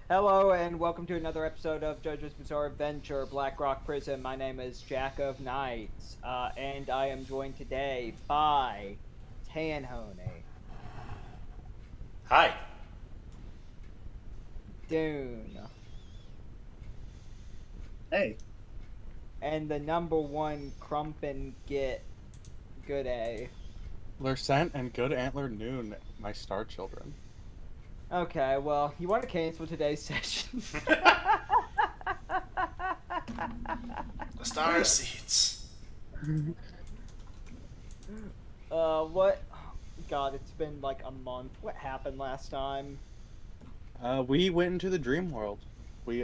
Hello and welcome to another episode of JoJo's Bizarre Adventure, Black Rock Prison. My name is Jack of Knights, and I am joined today by Tanhony, Hi. Dune, Hey, and the number one crump and get Gooday. Lurcent and Good Antler Noon, my star children. Okay, well, you want to cancel today's session? The star seeds. What? God, it's been like a month. What happened last time? We went into the dream world. We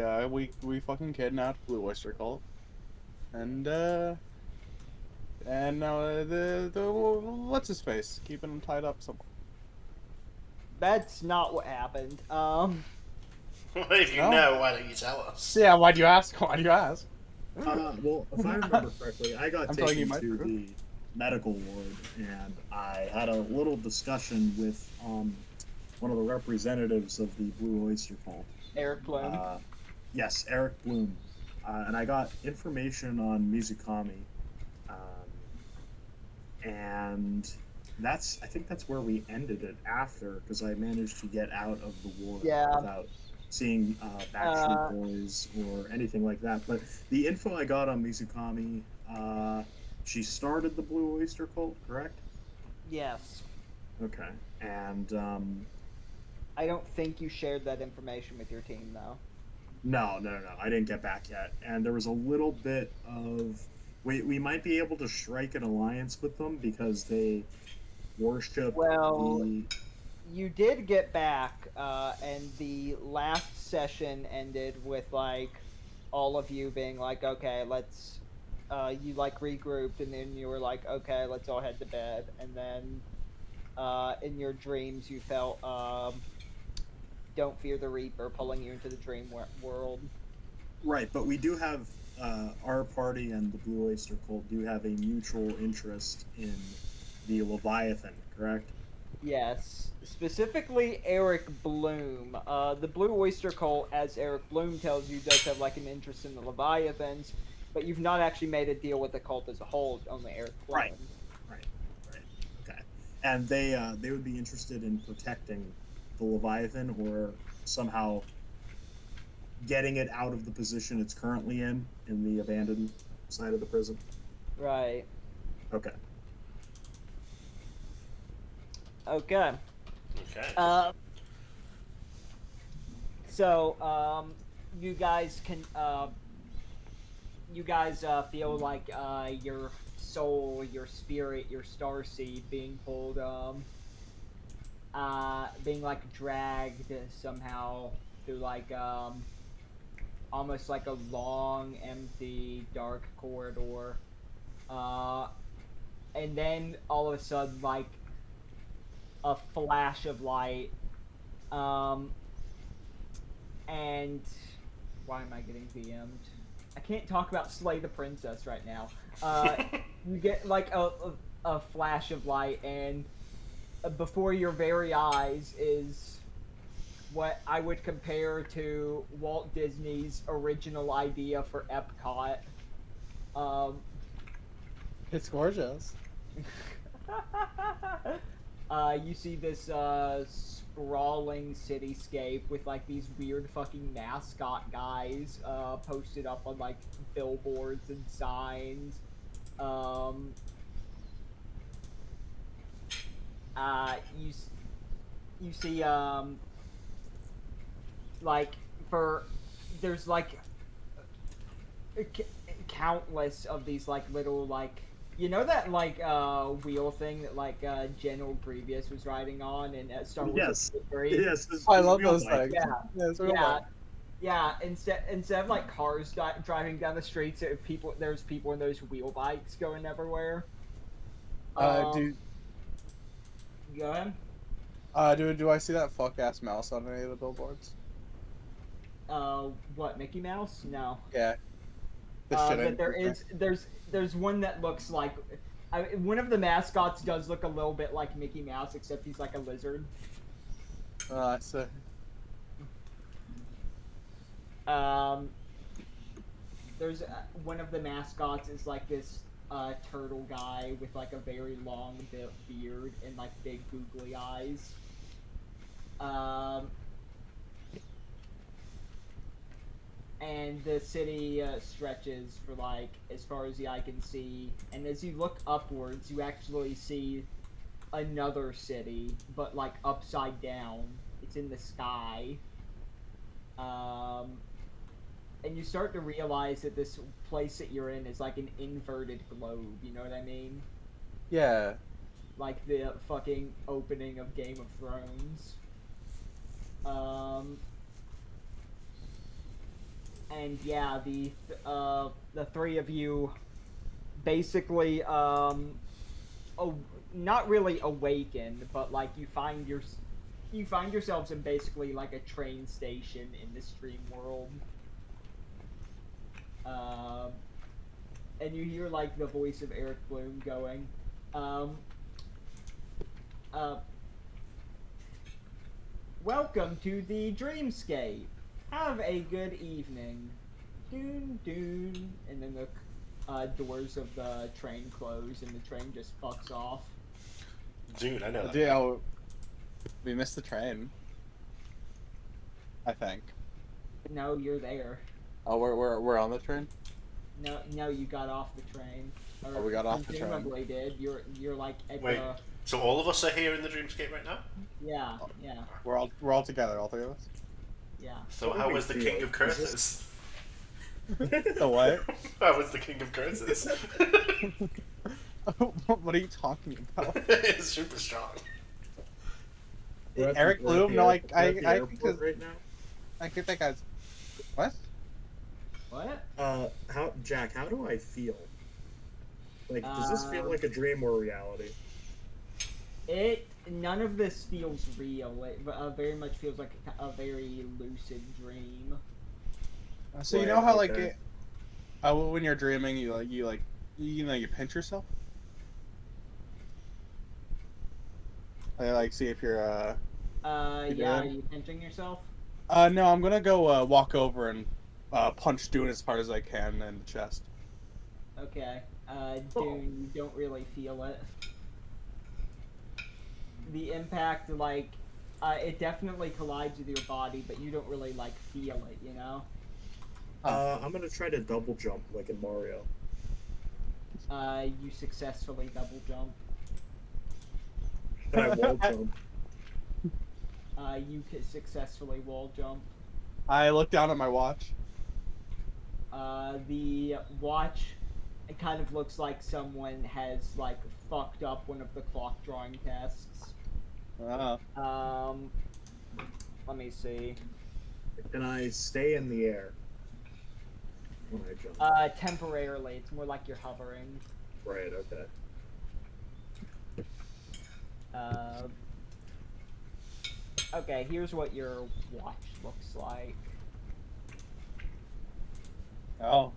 fucking kidnapped Blue Oyster Cult, and the what's his face keeping him tied up somewhere. That's not what happened. Well, if you No? know, why don't you tell us? Yeah, why'd you ask? Why'd you ask? well, if I remember correctly, I got I'm telling you taken my to truth. the medical ward, and I had a little discussion with one of the representatives of the Blue Oyster Cult. Eric Bloom. Yes, Eric Bloom, and I got information on Mizukami, and I think that's where we ended it after, because I managed to get out of the ward Yeah. without seeing Backstreet Boys or anything like that. But the info I got on Mizukami, she started the Blue Oyster Cult, correct? Yes. Okay. And I don't think you shared that information with your team, though. no, I didn't get back yet. And there was a little bit of we might be able to strike an alliance with them because they worship Well, the. You did get back, and the last session ended with, like, all of you being like, okay, let's, you, like, regrouped, and then you were like, okay, let's all head to bed, and then, in your dreams, you felt, Don't Fear the Reaper pulling you into the dream world. Right, but we do have our party and the Blue Oyster Cult do have a mutual interest in the Leviathan, correct? Yes, specifically Eric Bloom. The Blue Oyster Cult, as Eric Bloom tells you, does have like an interest in the Leviathans, but you've not actually made a deal with the cult as a whole. Only Eric Bloom. Right. Okay. And they would be interested in protecting the Leviathan or somehow getting it out of the position it's currently in the abandoned side of the prison. Right. Okay. Okay. Okay. So, you guys can, you guys feel like your soul, your spirit, your star seed being pulled, being like dragged somehow through like almost like a long, empty, dark corridor, and then all of a sudden like a flash of light, and why am I getting DM'd? I can't talk about Slay the Princess right now. You get like a flash of light, and before your very eyes is what I would compare to Walt Disney's original idea for Epcot. It's gorgeous. You see this sprawling cityscape with like these weird fucking mascot guys posted up on like billboards and signs. You see like there's like countless of these like little like that like wheel thing that like General Grievous was riding on in Star Wars Yes. Episode 3? Yes. I love those bike. things. Yeah. It's real Yeah. life. Yeah, instead of like cars driving down the streets, there's people in those wheel bikes going everywhere. Do Go ahead. do I see that fuck ass mouse on any of the billboards? What, Mickey Mouse? No. Yeah. The shit But there's one that looks like one of the mascots does look a little bit like Mickey Mouse, except he's like a lizard. I see. There's one of the mascots is like this turtle guy with like a very long beard and like big googly eyes. And the city stretches for like as far as the eye can see, and as you look upwards you actually see another city, but like upside down. It's in the sky. And you start to realize that this place that you're in is like an inverted globe, you know what I mean? Yeah. Like the fucking opening of Game of Thrones. And yeah, the three of you basically not really awakened, but like you find yourselves in basically like a train station in this dream world. And you hear like the voice of Eric Bloom going, welcome to the dreamscape. Have a good evening. Dune, Dune. And then the doors of the train close and the train just fucks off. Dude, I know that. Yeah, we missed the train. I think. No, you're there. Oh, we're on the train? No, you got off the train. Or Oh, we got off the train. Presumably did. You're like at Wait, the... so all of us are here in the dreamscape right now? Yeah. We're all together, all three of us? Yeah. So how was the King of Curses? The what? How was the King of Curses? What are you talking about? It's super strong. Eric Bloom? No, I think right now. I think that guy's... What? What? Jack, how do I feel? Like, does this feel like a dream or reality? None of this feels real. It very much feels like a very lucid dream. So you know how like when you're dreaming, you pinch yourself. I like see if you're yeah. Are you pinching yourself? No, I'm gonna go walk over and punch Dune as hard as I can in the chest. Okay. Dune, you don't really feel it. The impact, like, it definitely collides with your body, but you don't really, like, feel it, you know? I'm gonna try to double jump like in Mario. You successfully double jump. Can I wall jump? You could successfully wall jump. I look down at my watch. The watch, it kind of looks like someone has, like, fucked up one of the clock drawing tests. Let me see. Can I stay in the air when I jump? Temporarily. It's more like you're hovering. Right, okay. Okay, here's what your watch looks like. Oh.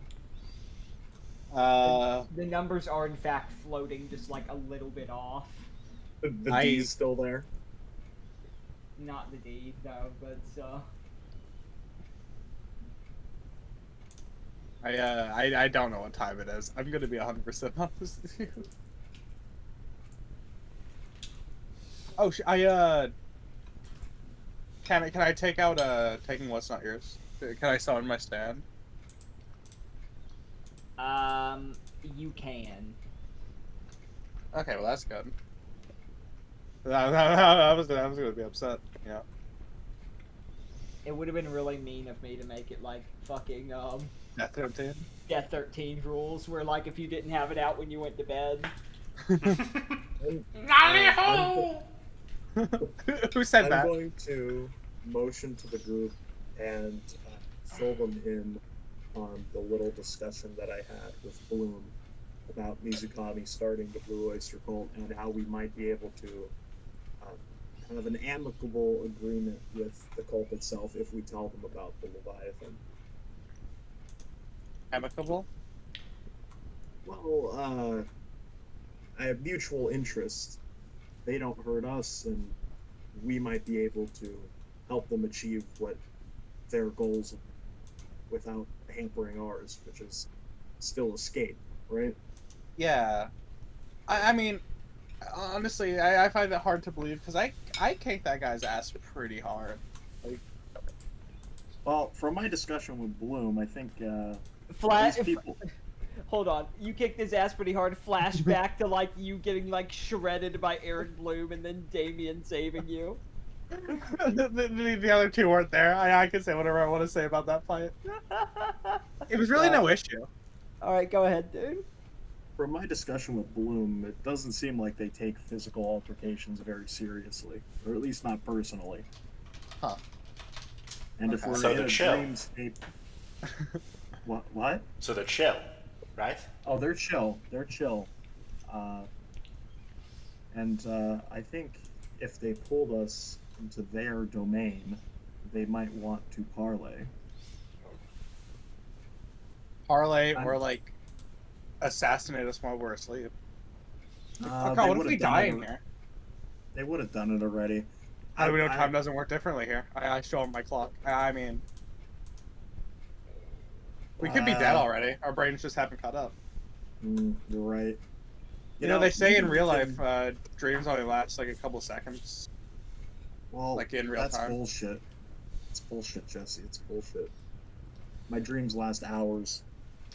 The numbers are in fact floating just like a little bit off. The D's still there? Not the D, though, but I don't know what time it is. I'm gonna be 100% honest with you. Oh, can I take out taking what's not yours? Can I summon my stand? You can. Okay, well that's good. I was gonna be upset, you know. It would have been really mean of me to make it like fucking Death 13. Death 13 rules, where like if you didn't have it out when you went to bed. Who said that? I'm going to motion to the group and fill them in on the little discussion that I had with Bloom about Mizukami starting the Blue Oyster Cult and how we might be able to have an amicable agreement with the cult itself if we tell them about the Leviathan. Amicable? Well, I have mutual interest. They don't hurt us, and we might be able to help them achieve what their goals without hampering ours, which is still escape, right? Yeah. I mean, honestly, I find it hard to believe because I kicked that guy's ass pretty hard. Like, Well, from my discussion with Bloom, I think Flat. these people. Hold on, you kicked his ass pretty hard. Flashback to like you getting like shredded by Aaron Bloom, and then Damien saving you. the other two weren't there. I can say whatever I want to say about that fight. It was really no issue. All right, go ahead, dude. From my discussion with Bloom, it doesn't seem like they take physical altercations very seriously, or at least not personally. Huh. And if Okay. we're So in they're a chill. dreamscape, what? So they're chill, right? Oh, they're chill. They're chill. And I think if they pulled us into their domain, they might want to parlay. Parlay or like assassinate us while we're asleep. Oh, They God, what if would've we done die it in al- here? They would have done it already. How do we know time doesn't work differently here? I show them my clock. I mean, we could be dead already. Our brains just haven't caught up. You're right. You know, they say in maybe real we life, can- dreams only last like a couple seconds. well, like in real that's time. bullshit. It's bullshit, Jesse. It's bullshit. My dreams last hours.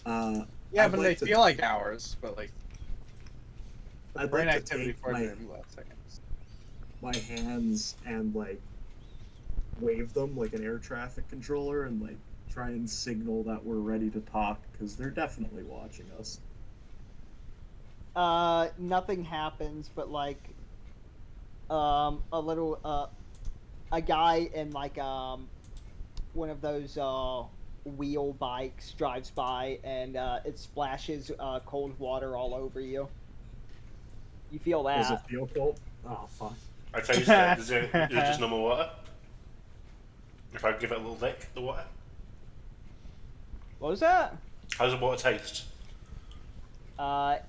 Yeah, I'd but like they to- feel like hours. But like I'd brain like to activity take for my, dreams last seconds. my hands and like wave them like an air traffic controller and like try and signal that we're ready to talk because they're definitely watching us. Nothing happens, but like, a little, a guy in like, one of those, wheel bikes drives by and, it splashes, cold water all over you. You feel Does it that. feel cold? Oh fuck. I taste it. Is it just normal water? If I give it a little lick, the water. What was that? How does the water taste?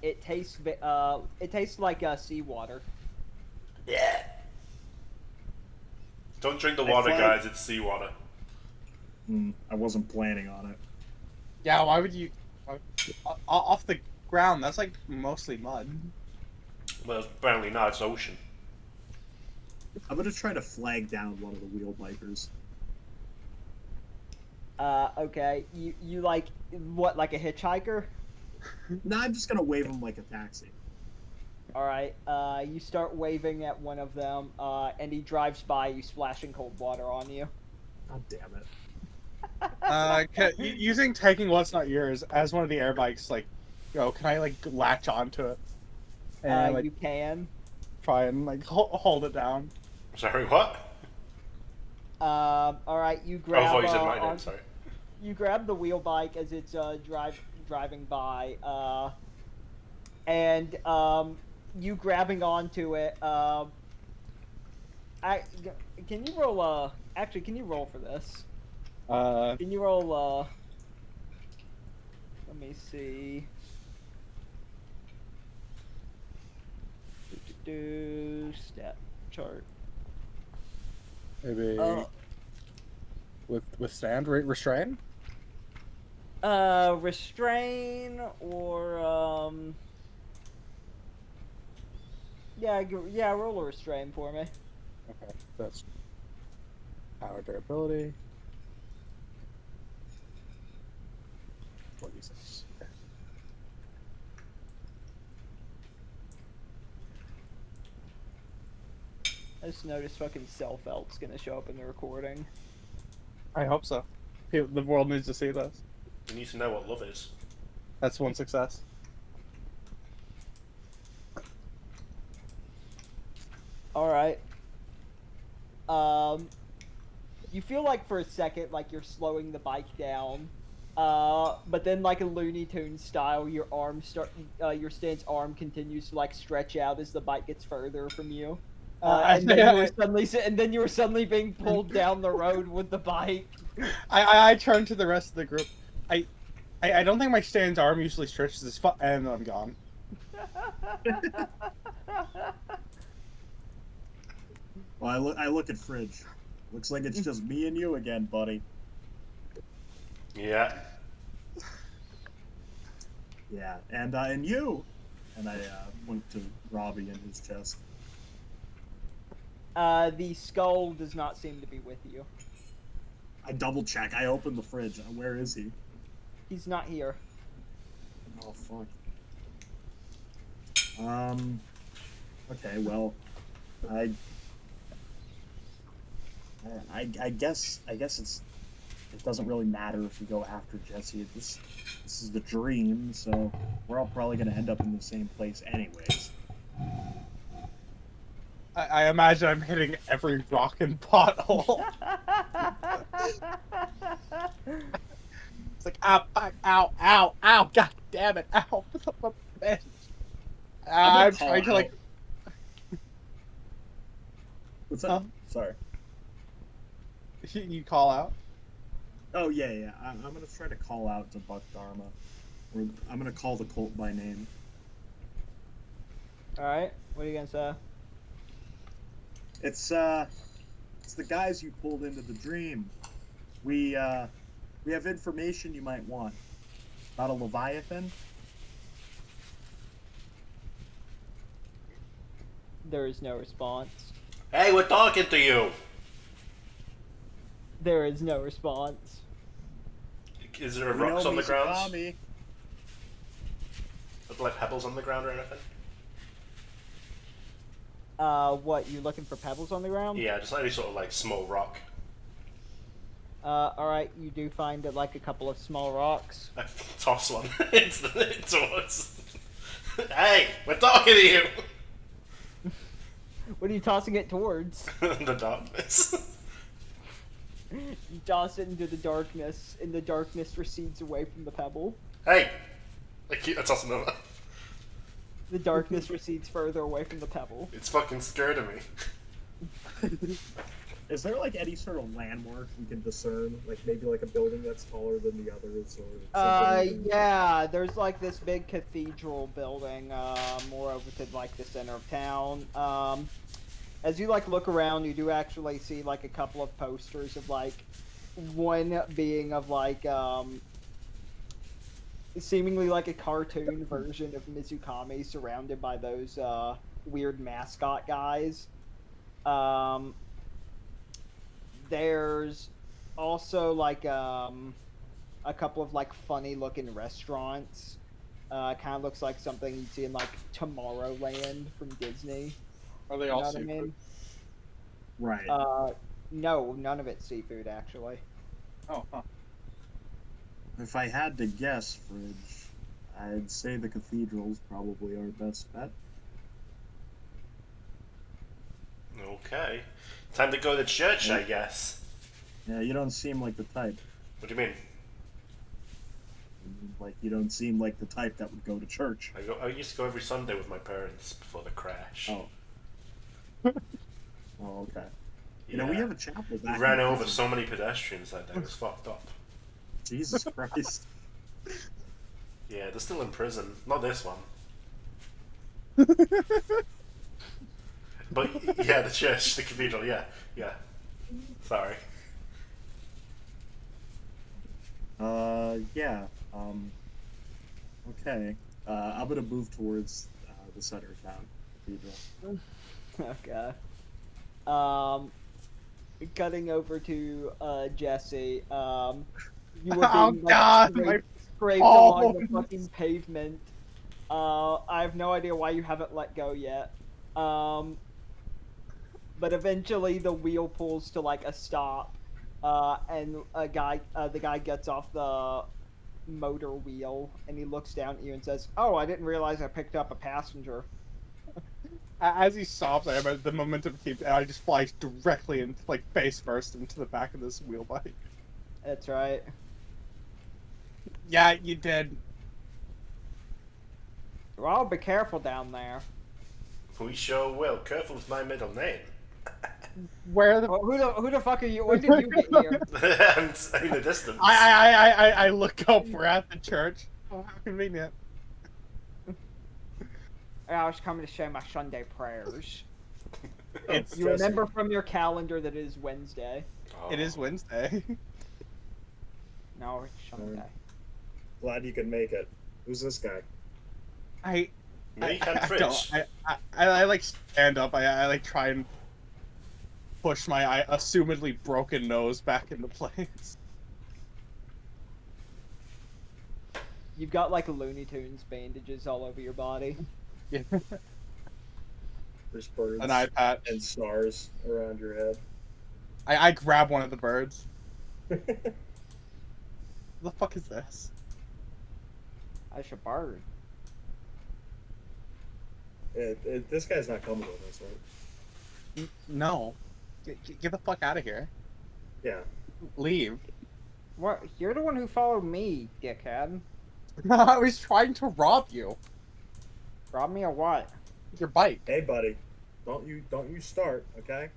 It tastes like, seawater. Yeah. Don't drink the I water, find- guys. It's seawater. I wasn't planning on it. Yeah, why would you? Off the ground, that's like mostly mud. Well, apparently not. It's ocean. I'm gonna try to flag down one of the wheel bikers. Okay. You like, what, like a hitchhiker? No, I'm just gonna wave him like a taxi. Alright, you start waving at one of them, and he drives by you, splashing cold water on you. God damn it. Using taking what's not yours as one of the air bikes, like, can I like latch onto it and like You can. try and like hold it down? Sorry, what? Alright, you Oh, grab, I thought you said my name. on- Sorry. you grab the wheel bike as it's, driving by, and, you grabbing onto it, can you roll, actually, can you roll for this? Can you roll, let me see. Stat chart. Maybe Uh, withstand, restrain. Restrain or, yeah, roll a restrain for me. Okay, that's power durability. 46. Okay. I just noticed fucking self-help's gonna show up in the recording. I hope so. The world needs to see this. You need to know what love is. That's one success. Alright. You feel like for a second like you're slowing the bike down. But then like a Looney Tunes style, your stance arm continues to like stretch out as the bike gets further from you. And then you were suddenly being pulled down the road with the bike. I turn to the rest of the group. I don't think my stance arm usually stretches this far, and I'm gone. Well, I look at Fridge. Looks like it's just me and you again, buddy. Yeah. Yeah, and you. And I went to Robbie in his chest. The skull does not seem to be with you. I double check. I open the fridge. Where is he? He's not here. Oh fuck. Okay. Well, I guess it doesn't really matter if you go after Jesse. This is the dream, so we're all probably gonna end up in the same place anyways. I imagine I'm hitting every rock and pothole. It's like, ow, fuck, ow, ow, ow, god damn it, ow, bitch. I'm trying to, like... What's up? Huh? Sorry. You call out? Oh, yeah. I'm going to try to call out to Buck Dharma. Or I'm going to call the cult by name. Alright, what are you gonna say? It's the guys you pulled into the dream. We have information you might want. About a Leviathan. There is no response. Hey, we're talking to you! There is no response. Is there rocks on the ground? Mikami. Like pebbles on the ground or anything? What, you looking for pebbles on the ground? Yeah, just any sort of like small rock. Alright, you do find like a couple of small rocks. I toss one into us. Hey, we're talking to you! What are you tossing it towards? The darkness. You toss it into the darkness, and the darkness recedes away from the pebble. Hey! I toss another. The darkness recedes further away from the pebble. It's fucking scared of me. Is there like any sort of landmark we can discern? Like maybe like a building that's taller than the others or something? Yeah, there's like this big cathedral building, more over to like the center of town. As you like look around, you do actually see like a couple of posters of like, one being of like, seemingly like a cartoon version of Mizukami surrounded by those, weird mascot guys. There's also like a couple of like funny looking restaurants. Kind of looks like something you'd see in like Tomorrowland from Disney. Are they You know all what I seafood? mean? Right. No, none of it's seafood actually. Oh, huh. If I had to guess, Fridge, I'd say the cathedral's probably our best bet. Okay. Time to go to church, I guess. Yeah, you don't seem like the type. What do you mean? Like, you don't seem like the type that would go to church. I used to go every Sunday with my parents before the crash. Oh. Oh, okay. You know, we Yeah. have a chapel We back ran in over prison. so many pedestrians that day, it was fucked up. Jesus Christ. Yeah, they're still in prison. Not this one. But yeah, the church, the cathedral, yeah. Sorry. Yeah. Okay. I'm gonna move towards the center of town cathedral. Okay. Cutting over to Jesse. You were Oh, being God, scraped my along the bones. fucking pavement. I have no idea why you haven't let go yet. But eventually the wheel pulls to like a stop, and the guy gets off the motor wheel and he looks down at you and says, "Oh, I didn't realize I picked up a passenger." As he sobs, I imagine the momentum keeps, and I just fly directly into, like, face first into the back of this wheel bike. That's right. Yeah, you did. Well, be careful down there. We sure will. Careful with my middle name. Where the... Well, who the fuck are you? When did you get here? I'm in the distance. I look up. We're at the church. Oh, how convenient. I was coming to say my Sunday prayers. It's You remember from your calendar that it is Wednesday. Oh. It is Wednesday. No, it's some Alright. guy. Glad you could make it. Who's this guy? I Me and I Fridge. don't. I like stand up. I like try and push my assumedly broken nose back into place. You've got like Looney Tunes bandages all over your body. Yeah. There's birds An eye patch. and stars around your head. I grab one of the birds. What the fuck is this? That's a bird. This guy's not coming with us, right? No. Get the fuck out of here. Yeah. Leave. What? You're the one who followed me, dickhead. I was trying to rob you. Rob me or what? Your bike. Hey, buddy, don't you start, okay?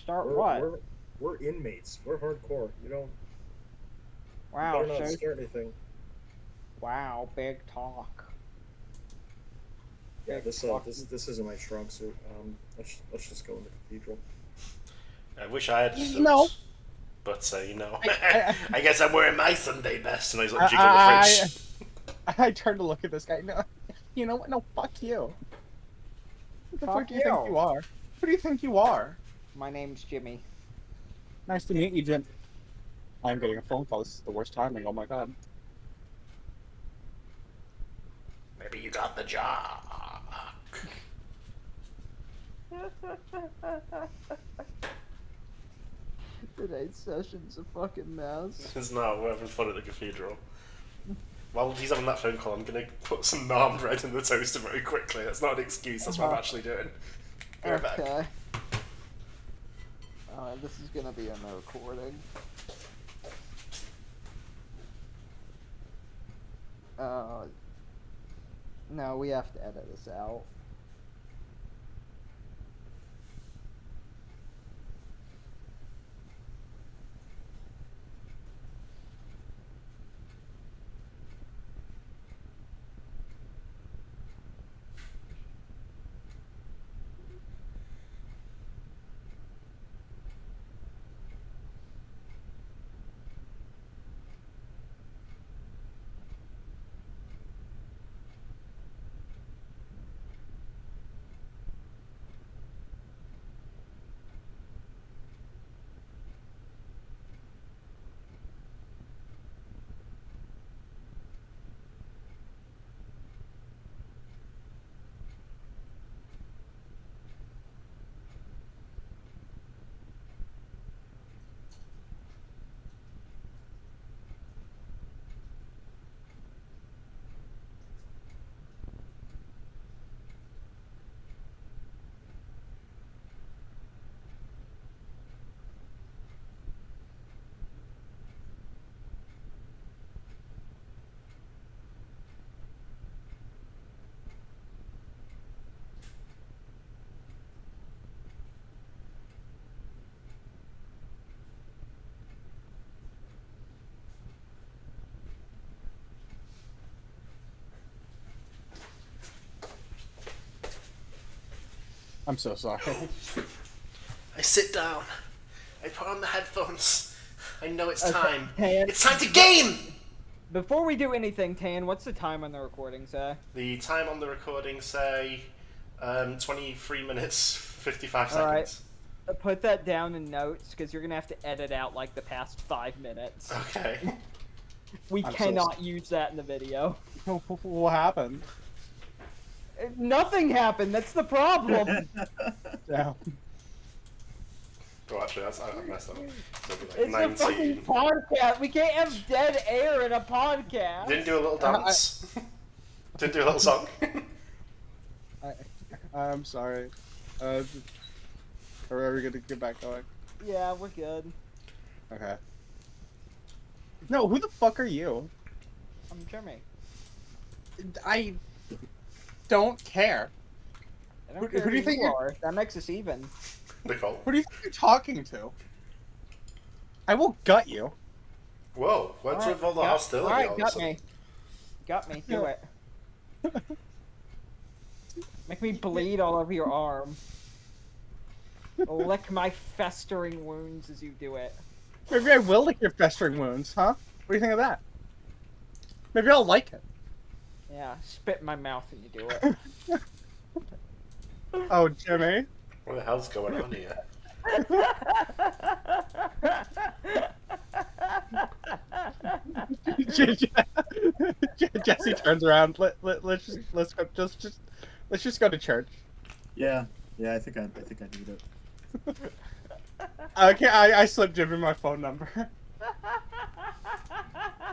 Start what? We're inmates. We're hardcore. You don't. Wow, You better not so start anything. wow, big talk. Yeah, Big this talk. this isn't my strong suit. Let's just go in the cathedral. I wish I had suits. No. But, you know, I- I guess I'm wearing my Sunday best, and I like jiggle the fridge. I turn to look at this guy. No, you know what? No, fuck you. Who the fuck Fuck do you think you. you are? Who do you think you are? My name's Jimmy. Nice to meet you, Jim. I'm getting a phone call. This is the worst timing. Oh my god. Maybe you got the job. Today's session's a fucking mess. It's not. We're having fun at the cathedral. While he's having that phone call, I'm gonna put some naan bread in the toaster very quickly. That's not an excuse. That's what I'm actually doing. Be right back. Okay. This is gonna be on the recording. No, we have to edit this out. I'm so sorry. I sit down. I put on the headphones. I know it's time. Tan, It's time to game! before we do anything, Tan, what's the time on the recording say? The time on the recording, say, 23 minutes, 55 seconds. Alright. Put that down in notes, because you're gonna have to edit out, like, the past 5 minutes. Okay. We I'm so cannot use that in the video. What happened? Nothing happened, that's the problem! Yeah. Oh, actually, I messed up. So it'll be It's like a fucking 19. podcast! We can't have dead air in a podcast! Didn't do a little dance. Didn't do a little song. I'm sorry. Are we gonna get back going? Yeah, we're good. Okay. No, who the fuck are you? I'm Jimmy. I don't care. I don't Who care do you think you you're- are. That makes us even. Nicole. Who do you think you're talking to? I will gut you. Whoa, what's with all the hostility? Alright, all of a got sudden? me. Got me, do it. Make me bleed all over your arm. Lick my festering wounds as you do it. Maybe I will lick your festering wounds, huh? What do you think of that? Maybe I'll like it. Yeah, spit in my mouth when you do it. Oh, Jimmy. What the hell's going on here? Jesse turns around. Let's just go to church. Yeah, I think I need it. Okay, I slipped Jimmy my phone number.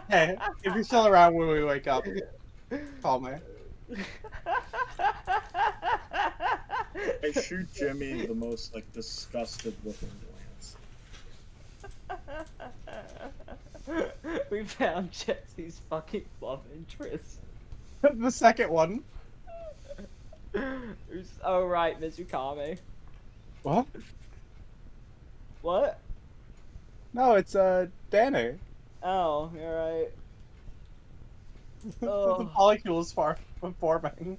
Hey, if you're still around when we wake up, call me. I shoot Jimmy the most like disgusted looking glance. We found Jesse's fucking love interest. The second one. Oh right, Mizukami. What? What? No, it's Danny. Oh, you're right. The Oh. molecules far forming.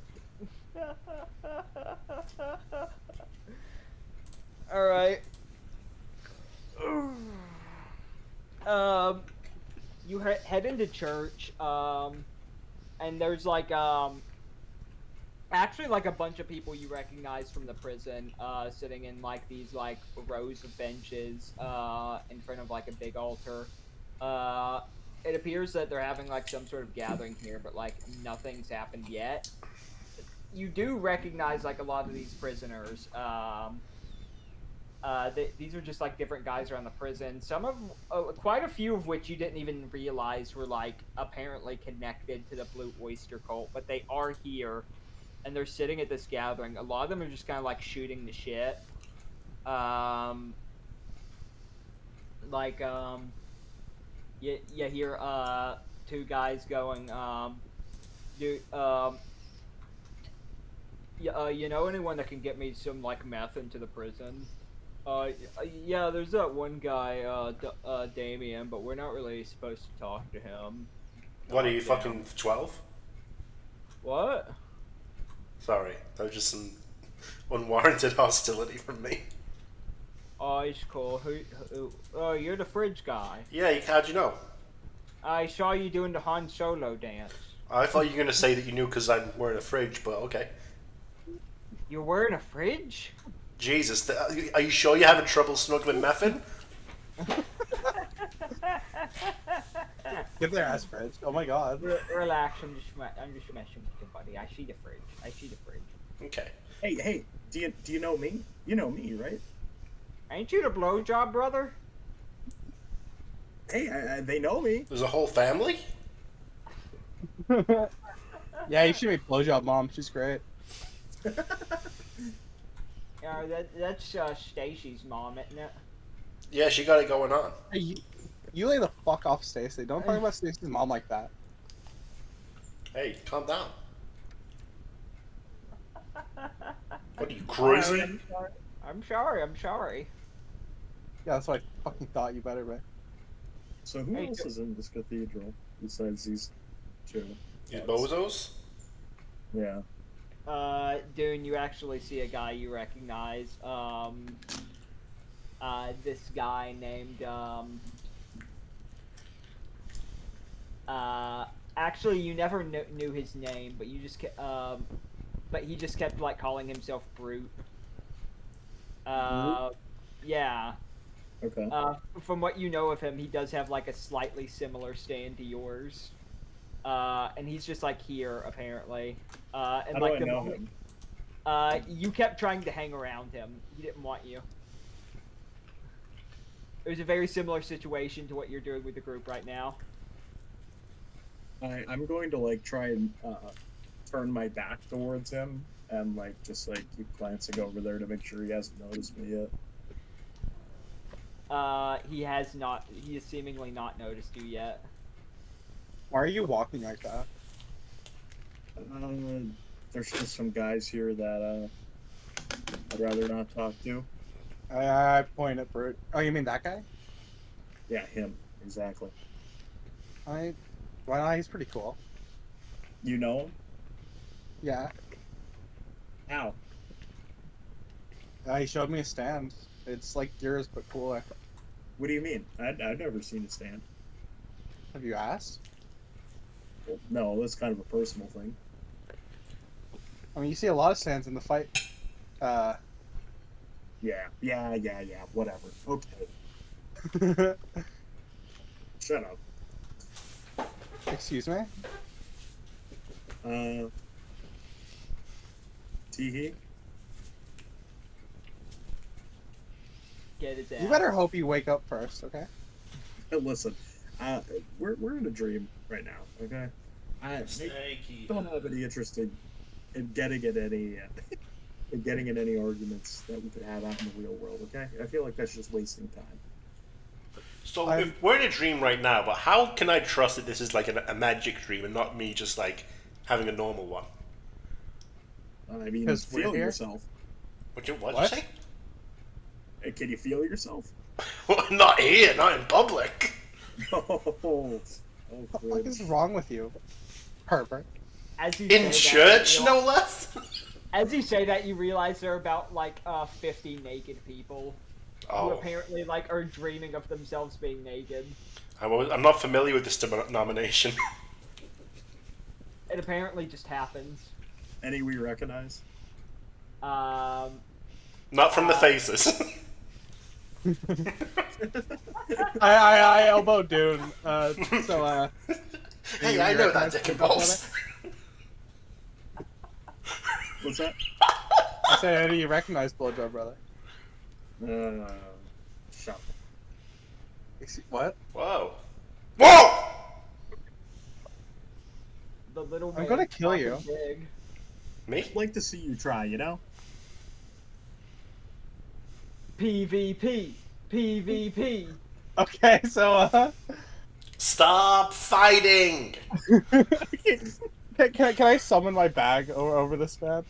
All right. You head into church. And there's like actually like a bunch of people you recognize from the prison, sitting in like these like rows of benches, in front of like a big altar. It appears that they're having like some sort of gathering here, but like nothing's happened yet. You do recognize like a lot of these prisoners. These are just like different guys around the prison. Some of, quite a few of which you didn't even realize were like apparently connected to the Blue Oyster Cult, but they are here, and they're sitting at this gathering. A lot of them are just kind of like shooting the shit. You hear two guys going, dude, you know anyone that can get me some like meth into the prison? Yeah, there's that one guy, Damien, but we're not really supposed to talk to him. What are you, fucking 12? What? Sorry, that was just some unwarranted hostility from me. Oh, he's cool. Oh, you're the fridge guy. Yeah, how'd you know? I saw you doing the Han Solo dance. I thought you were going to say that you knew because I'm wearing a fridge, but okay. You're wearing a fridge? Jesus, are you sure you're having trouble smuggling meth in? Get their ass fridge. Oh my god. Relax, I'm just messing with you, buddy. I see the fridge. Okay. Hey, do you know me? You know me, right? Ain't you the blowjob brother? Hey, they know me. There's a whole family? Yeah, you should meet blowjob mom. She's great. Yeah, that's Stacy's mom, isn't it? Yeah, she got it going on. Hey, you lay the fuck off, Stacy. Don't talk about Stacy's mom like that. Hey, calm down. What are you, crazy? I'm sorry. Yeah, that's what I fucking thought. You better be. So who else is in this cathedral besides these two? These bozos? Yeah. Dune, you actually see a guy you recognize. This guy named, actually, you never knew his name, but you just but he just kept, like, calling himself Brute. Yeah. Okay. From what you know of him, he does have, like, a slightly similar stand to yours. And he's just, like, here, apparently. And, How like, do I know him? You kept trying to hang around him. He didn't want you. It was a very similar situation to what you're doing with the group right now. I'm going to like try and turn my back towards him and like just like keep glancing over there to make sure he hasn't noticed me yet. He has not. He has seemingly not noticed you yet. Why are you walking like that? There's just some guys here that I'd rather not talk to. I point at Brute. Oh, you mean that guy? Yeah, him exactly. Why not? He's pretty cool. You know him? Yeah. How? He showed me a stand. It's like yours, but cooler. What do you mean? I've never seen a stand. Have you asked? Well, no, that's kind of a personal thing. I mean, you see a lot of stands in the fight. Yeah, whatever. Okay, shut up. Excuse me? Teehee? Get it down. You better hope you wake up first, okay? Listen, we're in a dream right now, okay? I Snaky. don't have any interest in getting in any arguments that we could have out in the real world, okay? I feel like that's just wasting time. So if we're in a dream right now, but how can I trust that this is like a magic dream and not me just like having a normal one? I mean, Because we're feel here. yourself. What you What? say? Can you feel yourself? Not here, not in public. Oh, What the fuck is wrong with you? Herbert. As you In say church, that, no less. As you say that, you realize there are about like 50 naked people who Oh, apparently like are dreaming of themselves being naked. I'm not familiar with this denomination. It apparently just happens. Any we recognize? Not from the faces. I elbowed Dune. So Hey, I know that dick and balls. What's that? I said, how do you recognize Blowjob Brother? Shut up. What? Whoa. Whoa! The little I'm man gonna kill talking you. big. Me? I'd like to see you try, you know? PvP. PvP. Okay, so Stop fighting! can I summon my bag over this man?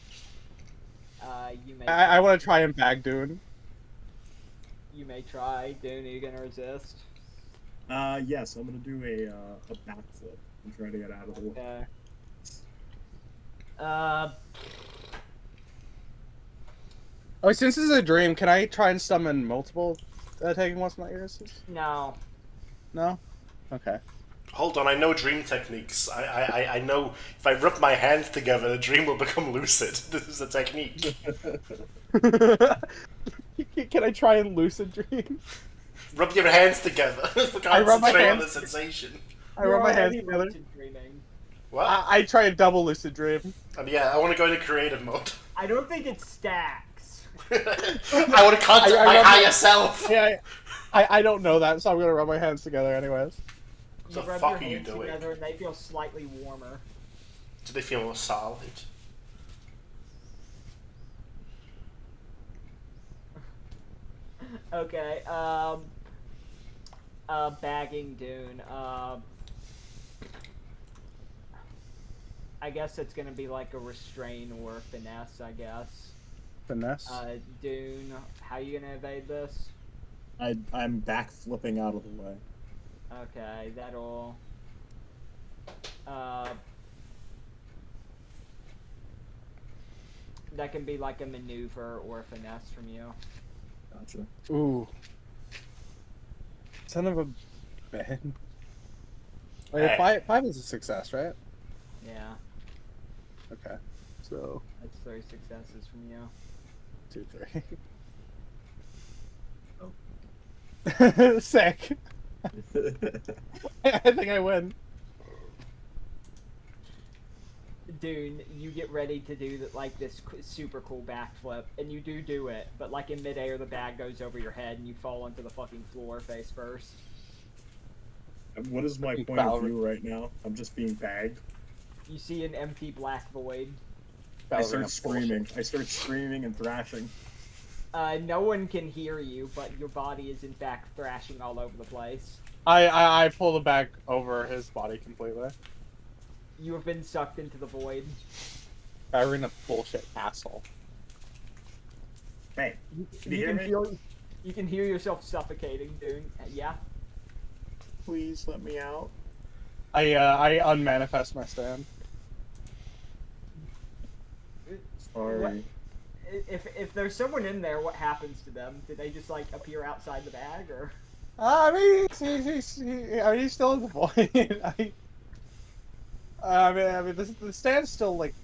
You may. I want to try and bag Dune. You may try. Dune, are you gonna resist? Yes, I'm gonna do a backflip and try to get out of the way. Okay. Oh, since this is a dream, can I try and summon multiple taking once my ears? No. No? Okay. Hold on, I know dream techniques. I know if I rub my hands together, the dream will become lucid. This is a technique. Can I try and lucid dream? Rub your hands together. I rub my Concentrate on the hands- sensation. I rub my hands Already together. lucid dreaming. What? I try a double lucid dream. Yeah, I want to go into creative mode. I don't think it stacks. I want to contact I my rub higher my- self. Yeah, I don't know that, so I'm gonna rub my hands together anyways. You The rub fuck your are you hands doing? together and they feel slightly warmer. Do they feel more solid? Okay, bagging Dune, I guess it's gonna be like a restrain or a finesse, I guess. Finesse. Dune, how you gonna evade this? I'm back flipping out of the way. Okay, that'll, that can be like a maneuver or a finesse from you. Gotcha. Ooh. Son of a man. Wait, Hey. five is a success, right? Yeah, Okay. So, that's 3 successes from you. 2, 3. Sick. I think I win. Dune, you get ready to do like this super cool backflip, and you do it, but like in midair, the bag goes over your head, and you fall onto the fucking floor face first. What is my Fucking point of ballerina. view right now? I'm just being bagged. You see an empty black void. I Ballerina start screaming. I start screaming and thrashing. No one can hear you, but your body is in fact thrashing all over the place. I pull the bag over his body completely. You have been sucked into the void. Ballerina bullshit asshole. Hey, can you You hear can me? feel. You can hear yourself suffocating, Dune. Yeah. Please let me out. I unmanifest my stand. Sorry. If there's someone in there, what happens to them? Do they just like appear outside the bag, or? I mean, he's still in the void. I mean, the stand still like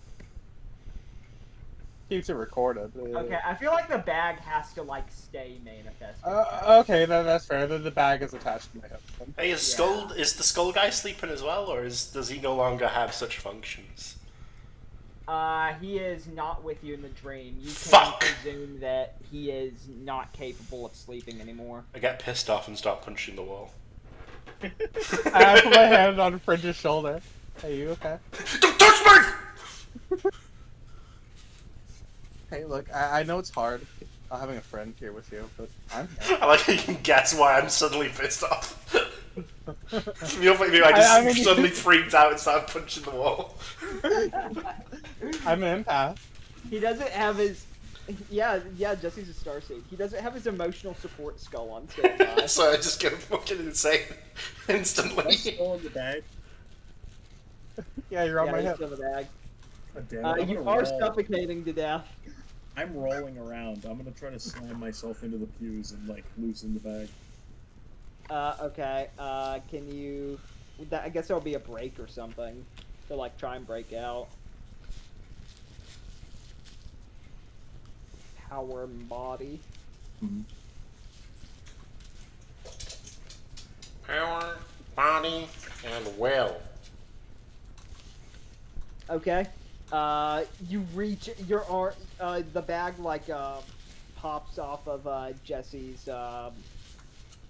keeps it recorded. Okay, I feel like the bag has to like stay manifested. Okay, that's fair. The bag is attached to my hip. Hey, is the skull guy sleeping as well, or does he no longer have such functions? He is not with you in the dream. You can Fuck! presume that he is not capable of sleeping anymore. I get pissed off and start punching the wall. I put my hand on Fringe's shoulder. Hey, you okay? Don't touch me! Hey, look, I know it's hard having a friend here with you, but I'm here. I like how you can guess why I'm suddenly pissed off. I just suddenly freaked out and started punching the wall. I'm an empath. He doesn't have his... Yeah, Jesse's a starseed. He doesn't have his emotional support skull on standby. So I just go fucking insane instantly. I'm still in the bag. Yeah, you're on Yeah, my he's hip. still in the bag. God damn it, I'm You gonna are roll. suffocating to death. I'm rolling around. I'm gonna try to slam myself into the pews and like loosen the bag. Okay. Can you... I guess there'll be a break or something to like try and break out. Power and body. Mm-hmm. Power, body, and will. Okay. You reach your arm. The bag like pops off of Jesse's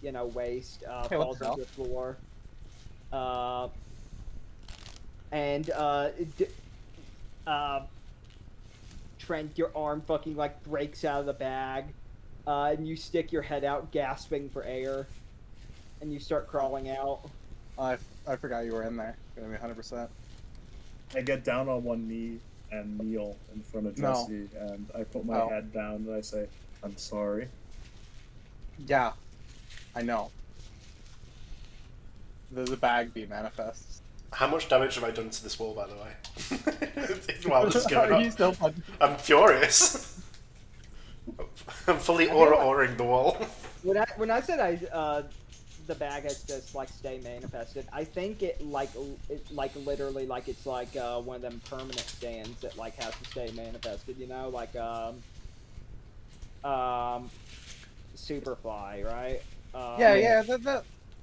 waist. Hey, what Falls the onto the floor. And Trent, your arm fucking like breaks out of the bag, and you stick your head out, gasping for air, and you start crawling out. I forgot you were in there. Gonna be 100%. I get down on one knee and kneel in front of No. Jesse, and I put my Oh. head down and I say, "I'm sorry." Yeah, I know. The bag be manifests. How much damage have I done to this wall, by the way? While this is going Are you on. still punching? I'm furious. I'm fully aura-auring the wall. When I said the bag has to like stay manifested, I think it literally like it's like one of them permanent stands that like has to stay manifested, you know, like Superfly, right? Yeah.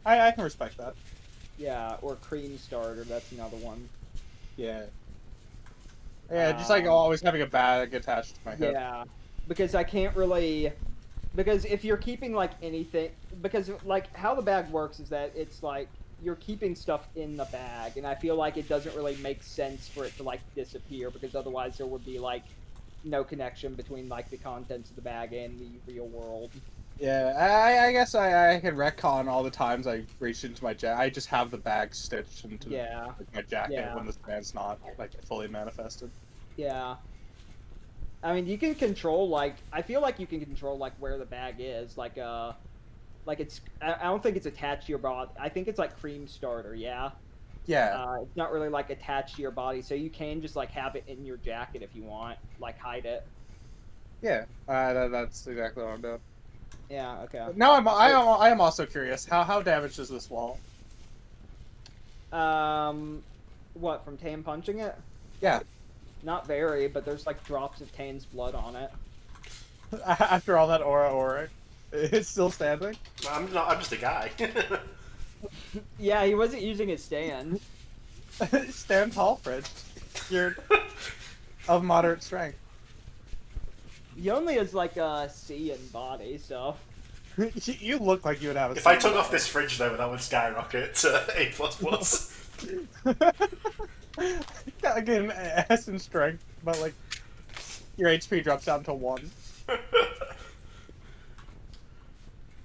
I can respect that. Yeah, or Cream Starter, that's another one. Yeah. Yeah, just like always having a bag attached to my hip. Yeah, because I can't really, because if you're keeping like anything, because like how the bag works is that it's like you're keeping stuff in the bag, and I feel like it doesn't really make sense for it to like disappear, because otherwise there would be like no connection between like the contents of the bag and the real world. Yeah, I guess I can retcon all the times I reached into my jacket. I just have the bag stitched into Yeah. like, my jacket Yeah. when the stand's not like fully manifested. Yeah. I mean, you can control like I feel like you can control like where the bag is, like it's I don't think it's attached to your body. I think it's like Cream Starter, yeah. Yeah. It's not really like attached to your body, so you can just like have it in your jacket if you want, like hide it. Yeah. That's exactly what I'm doing. Yeah. Okay. Now I am also curious. How damaged is this wall? What, from Tan punching it? Yeah. Not very, but there's like drops of Tan's blood on it. After all that aura, it's still standing. I'm not. I'm just a guy. Yeah, he wasn't using his stand. Stand tall, Fred. You're of moderate strength. He only has like a C in body, so. You look like you would have a. If I took off this fridge though, that would skyrocket to A++. Again, S in strength, but like your HP drops down to 1.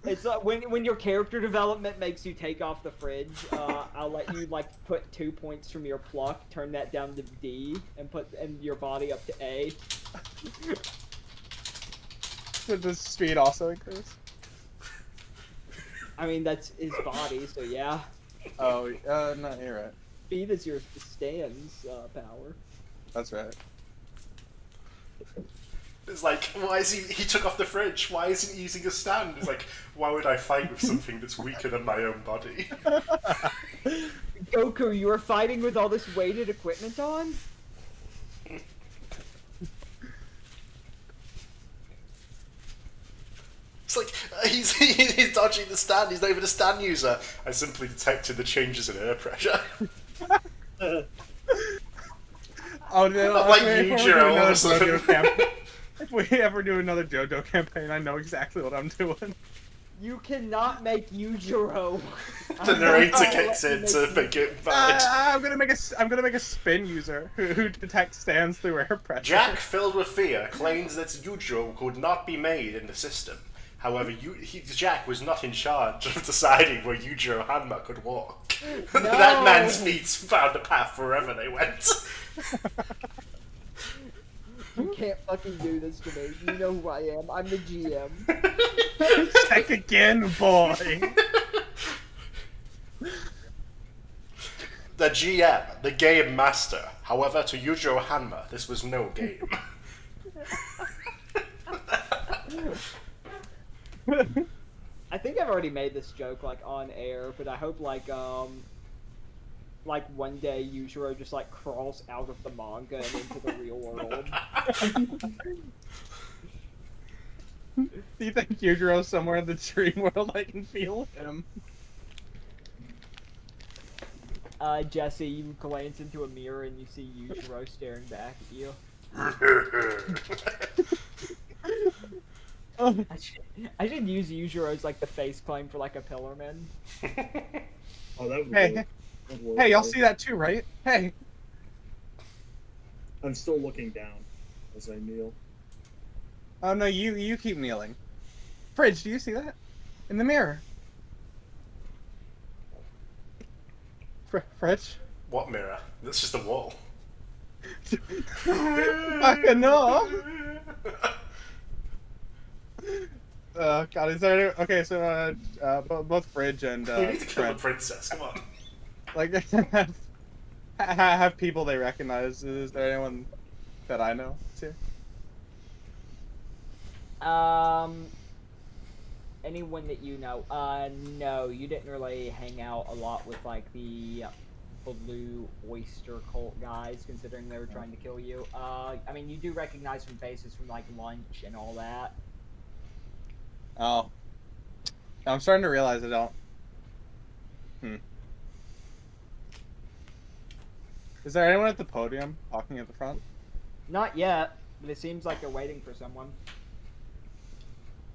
It's when your character development makes you take off the fridge, I'll let you like put 2 points from your pluck, turn that down to D, and put your body up to A. Does speed also increase? I mean, that's his body, so yeah. Oh, no, you're right. Speed is your stand's power. That's right. It's like, why is he took off the fridge? Why isn't he using a stand? It's like, why would I fight with something that's weaker than my own body? Goku, you were fighting with all this weighted equipment on? It's like, he's dodging the stand, he's not even a stand user. I simply detected the changes in air pressure. Oh, no, Not like Yujiro all of a sudden. If we ever do another JoJo campaign, I know exactly what I'm doing. You cannot make Yujiro. The narrator kicks in to make it valid. I'm gonna make a spin user who detects stands through air pressure. Jack, filled with fear, claims that Yujiro could not be made in the system. However, Jack was not in charge of deciding where Yujiro Hanma could walk. No. That man's feet found a path wherever they went. You can't fucking do this to me. You know who I am. I'm the GM. Check again, boy. The GM, the game master. However, to Yujiro Hanma, this was no game. I think I've already made this joke like on air, but I hope like one day Yujiro just like crawls out of the manga and into the real world. Do you think Yujiro's somewhere in the dream world? I can feel him. Jesse, you glance into a mirror and you see Yujiro staring back at you. I should use Yujiro as like the face claim for like a Pillarman. Oh, that would Hey, hey, y'all see that too, right? Hey. I'm still looking down as I kneel. Oh no, you keep kneeling. Fridge, do you see that? In the mirror. Fridge? What mirror? That's just a wall. I know. God, is there okay? So, both Fridge and You need to kill the Fred, princess. Come on. like, have people they recognize. Is there anyone that I know too? Anyone that you know? No, you didn't really hang out a lot with like the Blue Oyster Cult guys, considering they were trying to kill you. I mean, you do recognize some faces from like lunch and all that. Oh, I'm starting to realize I don't. Is there anyone at the podium talking at the front? Not yet, but it seems like they're waiting for someone.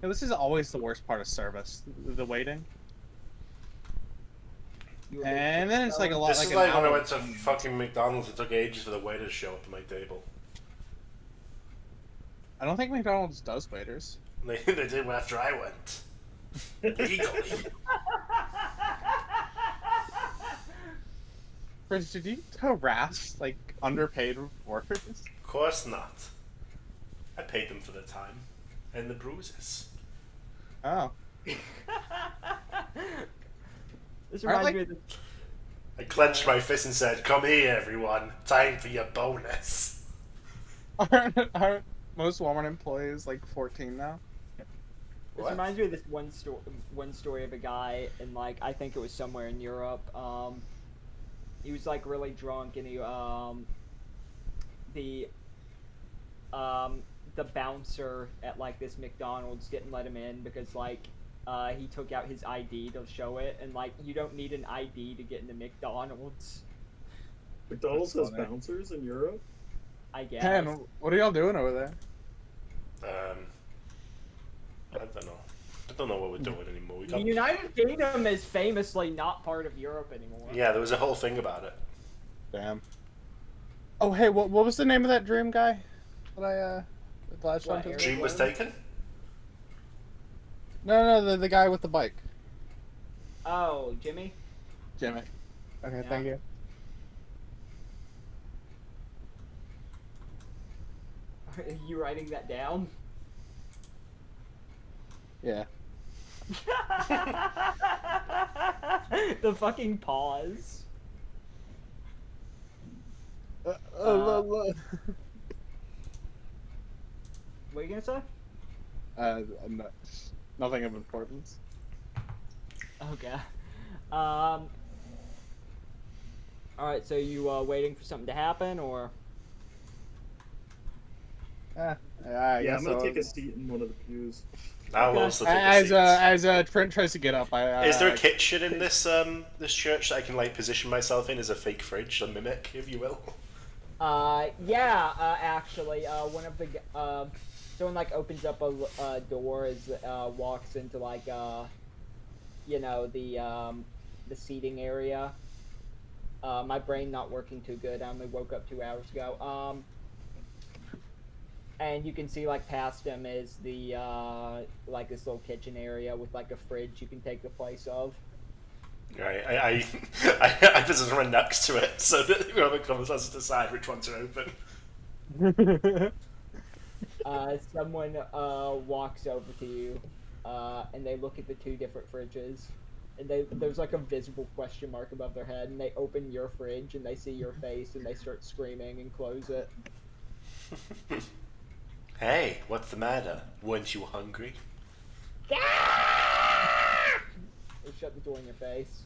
Yeah, this is always the worst part of service, the waiting. You were And then it's like a lot. This like is an like when I hour. went to fucking McDonald's, it took ages for the waiter to show up at my table. I don't think McDonald's does waiters. They did after I went. Legally. Fridge, did you harass like underpaid workers? Of course not. I paid them for the time. And the bruises. Oh. This Aren't, reminds like- me of the... I clenched my fist and said, "Come here, everyone. Time for your bonus." Aren't most Walmart employees like 14 now? This What? reminds me of this one story of a guy in like I think it was somewhere in Europe. He was like really drunk and he the bouncer at like this McDonald's didn't let him in because like he took out his ID to show it, and like you don't need an ID to get into McDonald's, McDonald's That's has funny. bouncers in Europe? I guess. Man, what are y'all doing over there? I don't know. I don't know what we're doing anymore. We The got... United Kingdom is famously not part of Europe anymore. Yeah, there was a whole thing about it. Damn. Oh, hey, what was the name of that dream guy that I latched What, onto? Eric? Dream was taken? No, the guy with the bike. Oh, Jimmy? Jimmy. Okay, Yeah. thank you. Are you writing that down? Yeah. The fucking pause. What are you gonna say? No, nothing of importance. Okay. Alright, so you waiting for something to happen, or? I Yeah, guess I'm gonna so. take a seat in one of the pews. I'll Okay. also take a seat. As Trent tries to get up, Is there a kitchen in this this church that I can like position myself in as a fake fridge, a mimic, if you will? Yeah, actually, one of the, someone, like, opens up a door as, walks into, like, you know, the seating area. My brain not working too good, I only woke up 2 hours ago. And you can see, like, past him is the, like, this little kitchen area with, like, a fridge you can take the place of. Right, I position right next to it so that whoever comes has to decide which one to open. Someone, walks over to you, and they look at the two different fridges, and there's like a visible question mark above their head, and they open your fridge, and they see your face, and they start screaming and close it. Hey, what's the matter? Weren't you hungry? They shut the door in your face,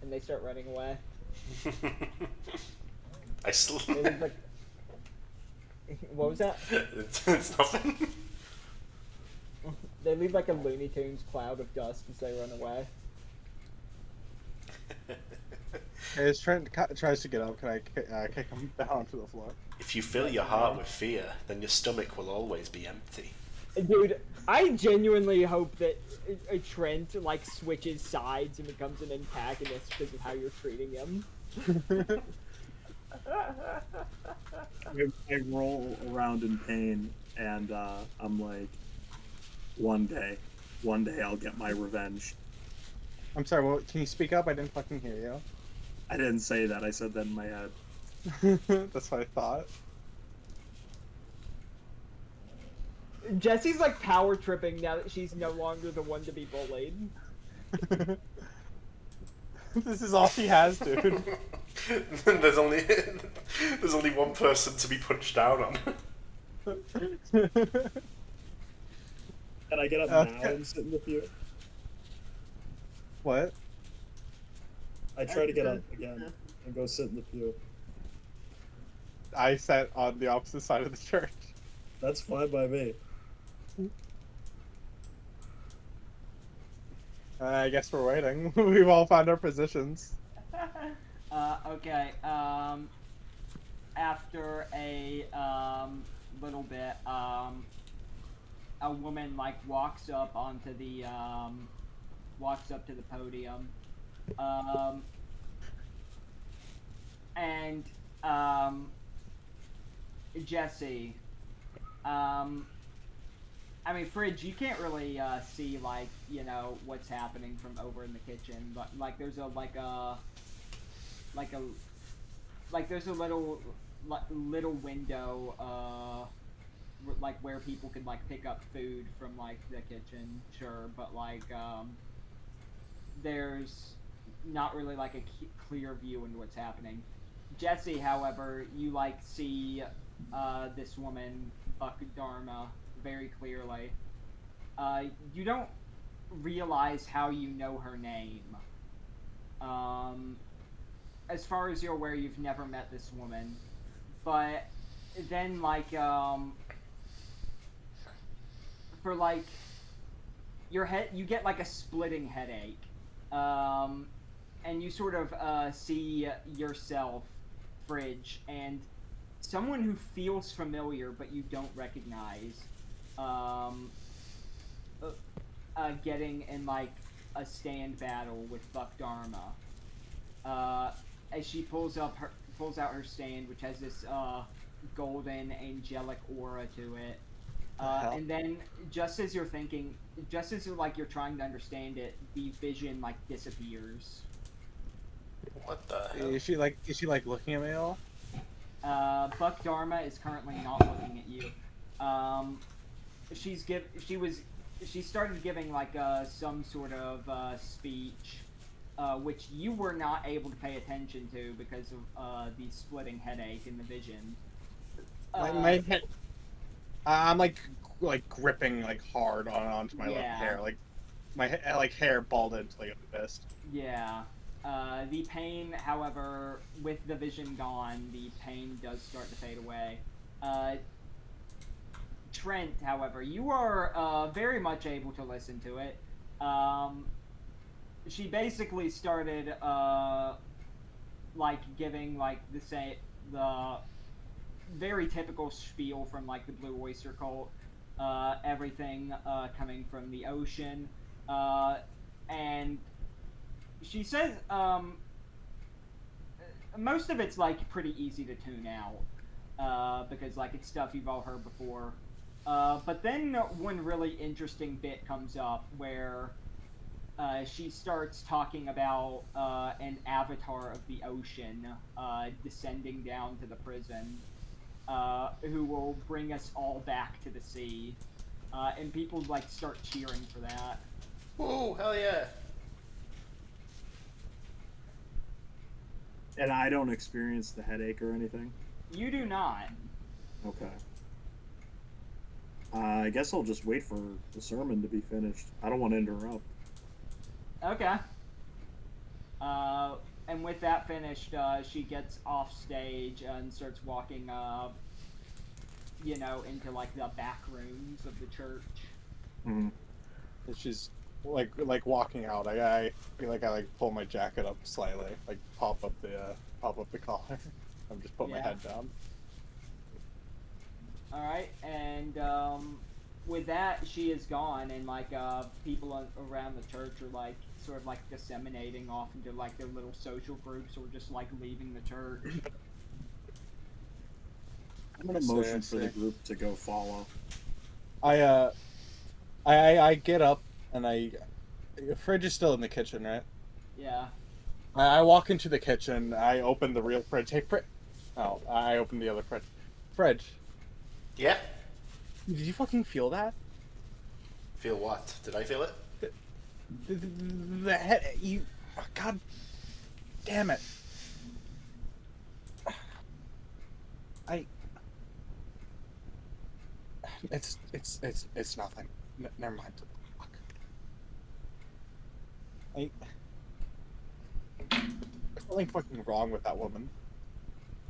and they start running away. I still. They look like... What was that? It's nothing. They leave like a Looney Tunes cloud of dust as they run away. As Trent tries to get up, can I kick him down onto the floor? If you fill your heart with fear, then your stomach will always be empty. Dude, I genuinely hope that Trent like switches sides and becomes an antagonist because of how you're treating him. I roll around in pain, and I'm like, one day I'll get my revenge. I'm sorry, well, can you speak up? I didn't fucking hear you. I didn't say that, I said that in my head. That's what I thought. Jessie's like power tripping now that she's no longer the one to be bullied. This is all she has, dude. there's only one person to be punched down on. Can I get up now and sit in the pew? What? I try to get up again and go sit in the pew. I sat on the opposite side of the church. That's fine by me. I guess we're waiting. We've all found our positions. Okay, after a, little bit, a woman, like, walks up to the podium, and, Jesse, I mean, Fridge, you can't really, see, like, you know, what's happening from over in the kitchen, but, like, there's a there's a little window, like, where people could, like, pick up food from, like, the kitchen, sure, but, like, there's not really, like, a clear view into what's happening. Jesse, however, you, like, see, this woman, Buck Dharma, very clearly. You don't realize how you know her name. As far as you're aware, you've never met this woman. But then, like, for, like, you get, like, a splitting headache. And you sort of, see yourself, Fridge, and someone who feels familiar but you don't recognize, getting in, like, a stand battle with Buck Dharma. As she pulls out her stand, which has this, golden, angelic aura to it. And then, just as you're thinking, just as you're trying to understand it, the vision, like, disappears. What the hell? Is she like looking at me at all? Buck Dharma is currently not looking at you. She started giving, like, some sort of, speech, which you were not able to pay attention to because of, the splitting headache in the vision. My head. I'm like gripping like hard onto my left Yeah. hair, like my like hair balled into like a fist. Yeah. The pain, however, with the vision gone, the pain does start to fade away. Trent, however, you are very much able to listen to it. She basically started like giving like the very typical spiel from like the Blue Oyster Cult, everything coming from the ocean, and she says most of it's like pretty easy to tune out because like it's stuff you've all heard before. But then one really interesting bit comes up where she starts talking about an avatar of the ocean descending down to the prison, who will bring us all back to the sea. And people like start cheering for that. Woo, hell yeah. And I don't experience the headache or anything. You do not. Okay. I guess I'll just wait for the sermon to be finished. I don't want to interrupt. Okay. And with that finished, she gets off stage and starts walking, into like the back rooms of the church. Mm-hmm. She's like walking out. I feel like I like pull my jacket up slightly, like pop up the collar. I'm just put my head down. All right, and with that, she is gone, and like people around the church are like sort of like disseminating off into like their little social groups, or just like leaving the church. I'm gonna motion for the group to go follow. I get up and fridge is still in the kitchen, right? Yeah. I walk into the kitchen. I open the real fridge. Hey, oh, I open the other fridge. Fridge. Yeah? Did you fucking feel that? Feel what? Did I feel it? The head. You. Oh, God damn it. It's nothing. Never mind. Fuck. There's something fucking wrong with that woman.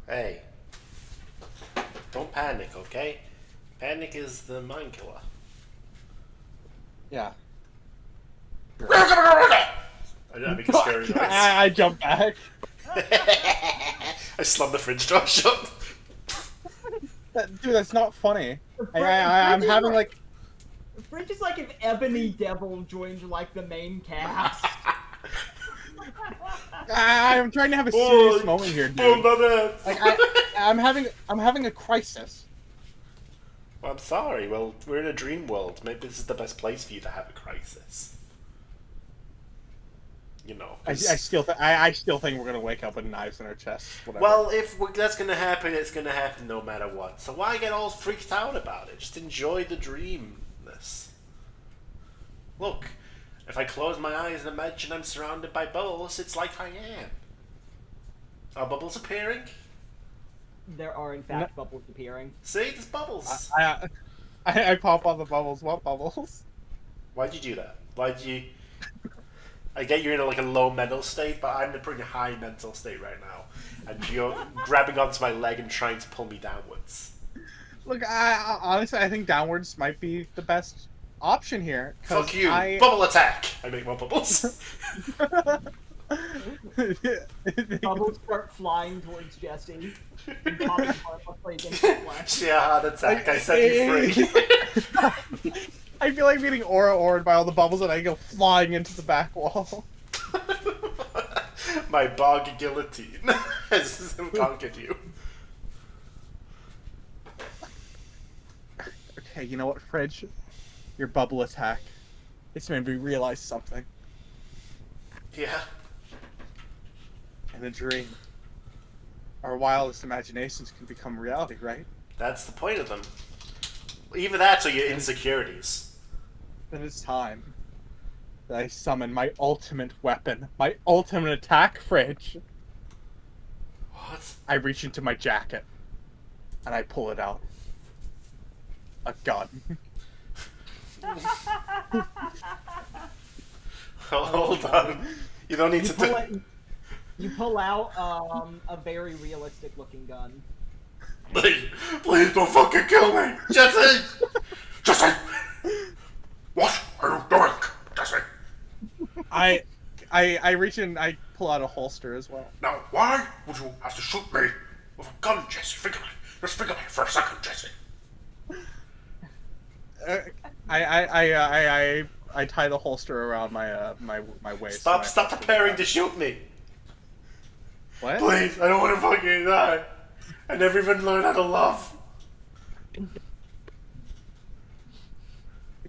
Hey. Don't panic, okay? Panic is the mind killer. Yeah. I didn't make a scary noise. I jump back. I slammed the fridge door shut. Dude, that's not funny. I'm having like... Fridge is like if Ebony Devil joined like the main cast. I'm trying to have a serious moment here, dude. Oh, Like I'm having a crisis. Well, I'm sorry. Well, we're in a dream world. Maybe this is the best place for you to have a crisis. You know. I still think we're gonna wake up with knives in our chests. Whatever. Well, if that's gonna happen, it's gonna happen no matter what. So why get all freaked out about it? Just enjoy the dreamness. Look, if I close my eyes and imagine I'm surrounded by bubbles, it's like I am. Are bubbles appearing? There are in fact bubbles appearing. See, there's bubbles. I pop on the bubbles. What bubbles? Why'd you do that? Why'd you? I get you're in a low mental state, but I'm in a pretty high mental state right now, and you're grabbing onto my leg and trying to pull me downwards. Look, I honestly I think downwards might be the best option here. Fuck you! Bubble attack! I make more bubbles. Bubbles start flying towards Jesse. And popping harmlessly against the flesh. Yeah, heart attack. I set you free. I feel like being aura-ored by all the bubbles and I go flying into the back wall. My bog guillotine has conquered you. Okay, you know what, Fridge? Your bubble attack. It's made me realize something. Yeah. In a dream, our wildest imaginations can become reality, right? That's the point of them. Either that or your insecurities. Then it's time that I summon my ultimate weapon, my ultimate attack, Fridge. What? I reach into my jacket, and I pull it out. A gun. Hold on. You don't need to do. You pull out a very realistic looking gun. Please don't fucking kill me, Jesse. Jesse, what are you doing, Jesse? I reach in. I pull out a holster as well. Now, why would you have to shoot me with a gun, Jesse? Think about it. Just think about it for a second, Jesse. I tie the holster around my my waist. Stop preparing to shoot me. What? Please, I don't want to fucking die. I never even learned how to love. I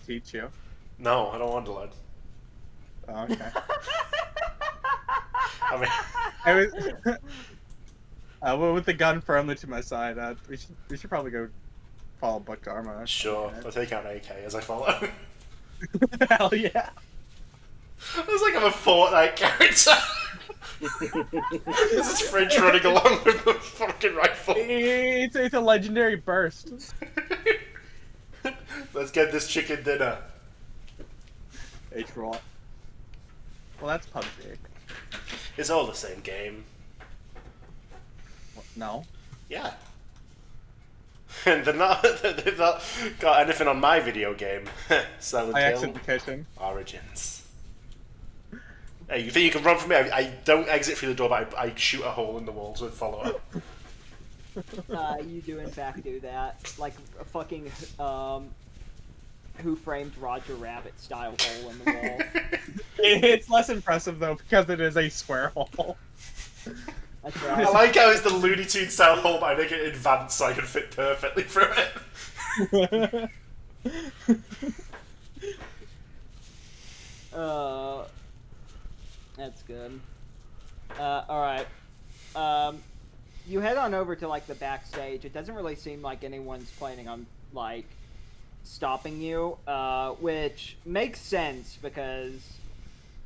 teach you. No, I don't want to learn. Oh, okay. I mean, I was. Well, with the gun firmly to my side, we should probably go follow Buck Dharma. sure. I'll take out an AK as I follow. Hell yeah! It's like I'm a Fortnite character. This is Fridge running along with the fucking rifle. It's a legendary burst. Let's get this chicken dinner. H-roll. Well, that's PUBG. It's all the same game. What? No. Yeah. And they've not got anything on my video game. Silent I Hill exit the kitchen. Origins. Hey, you think you can run from me? I don't exit through the door, but I shoot a hole in the wall to follow up. You do in fact do that, like a fucking Who Framed Roger Rabbit style hole in the wall. It's less impressive though because it is a square hole. That's I right. like how it's the Looney Tunes style hole, but I make it advanced so I can fit perfectly through it. That's good. Alright. You head on over to, like, the backstage. It doesn't really seem like anyone's planning on, like, stopping you, which makes sense because,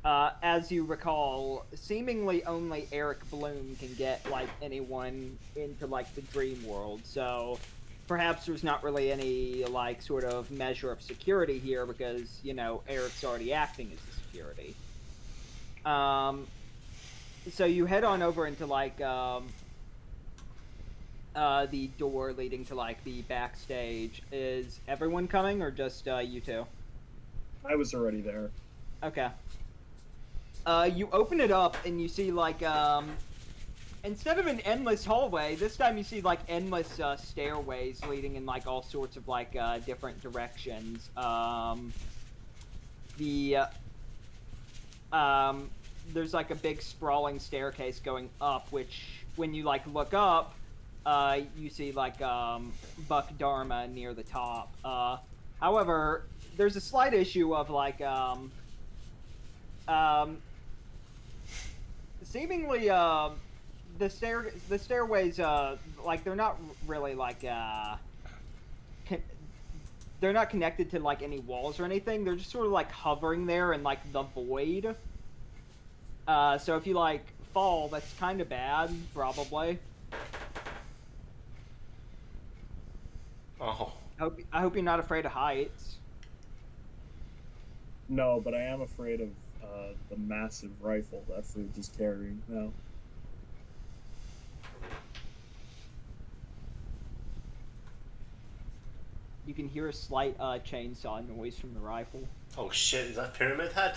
as you recall, seemingly only Eric Bloom can get, like, anyone into, like, the dream world, so perhaps there's not really any, like, sort of measure of security here because, you know, Eric's already acting as the security. So you head on over into, like, the door leading to, like, the backstage. Is everyone coming, or just, you two? I was already there. Okay. You open it up, and you see, like, instead of an endless hallway, this time you see, like, endless, stairways leading in, like, all sorts of, like, different directions. There's, like, a big sprawling staircase going up, which, when you, like, look up, you see, like, Buck Dharma near the top. However, there's a slight issue of, like, seemingly, the stairways, like, they're not really, like, they're not connected to, like, any walls or anything. They're just sort of, like, hovering there in, like, the void. So if you, like, fall, that's kind of bad, probably. Oh. I hope you're not afraid of heights. No, but I am afraid of the massive rifle that Fridge is carrying now. You can hear a slight chainsaw noise from the rifle. Oh shit, is that Pyramid Head?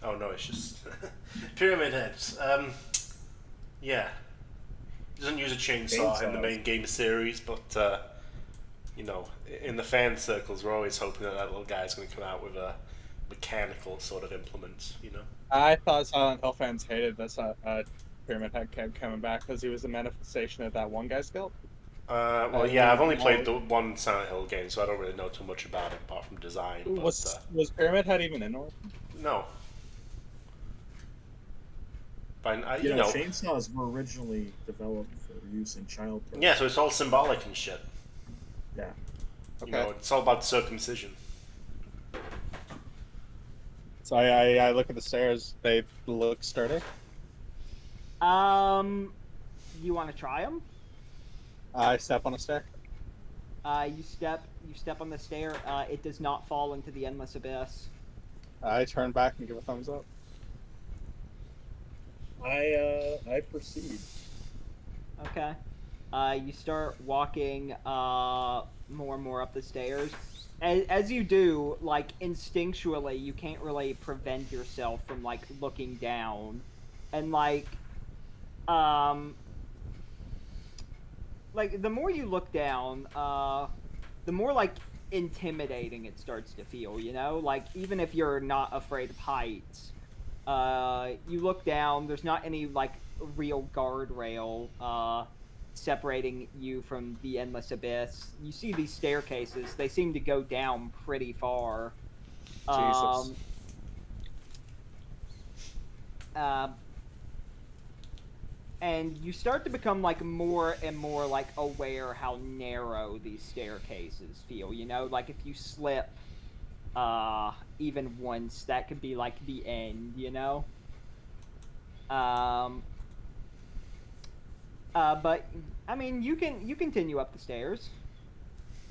Oh no, it's just Pyramid Head. Yeah. He doesn't use a chainsaw in the main game series, but you know, in the fan circles, we're always hoping that little guy's going to come out with a mechanical sort of implement, you know? I thought Silent Hill fans hated this Pyramid Head kept coming back because he was a manifestation of that one guy's skill. Well, yeah, I've only played the one Silent Hill game, so I don't really know too much about it apart from design. But, was Pyramid Head even in Origin? No. But you know, chainsaws were originally developed for use in childbirth. Yeah, so it's all symbolic and shit. Yeah. You know, it's all about circumcision. So I look at the stairs. They look sturdy. You want to try them? I step on a stair. You step on the stair. It does not fall into the endless abyss. I turn back and give a thumbs up. I proceed. Okay. You start walking more and more up the stairs. As you do, like instinctually, you can't really prevent yourself from like looking down, and um, like the more you look down, the more like intimidating it starts to feel. You know, like even if you're not afraid of heights, you look down. There's not any like real guardrail separating you from the endless abyss. You see these staircases; they seem to go down pretty far. Jesus. And you start to become like more and more like aware how narrow these staircases feel. You know, like if you slip even once, that could be like the end. You know. But I mean, you continue up the stairs.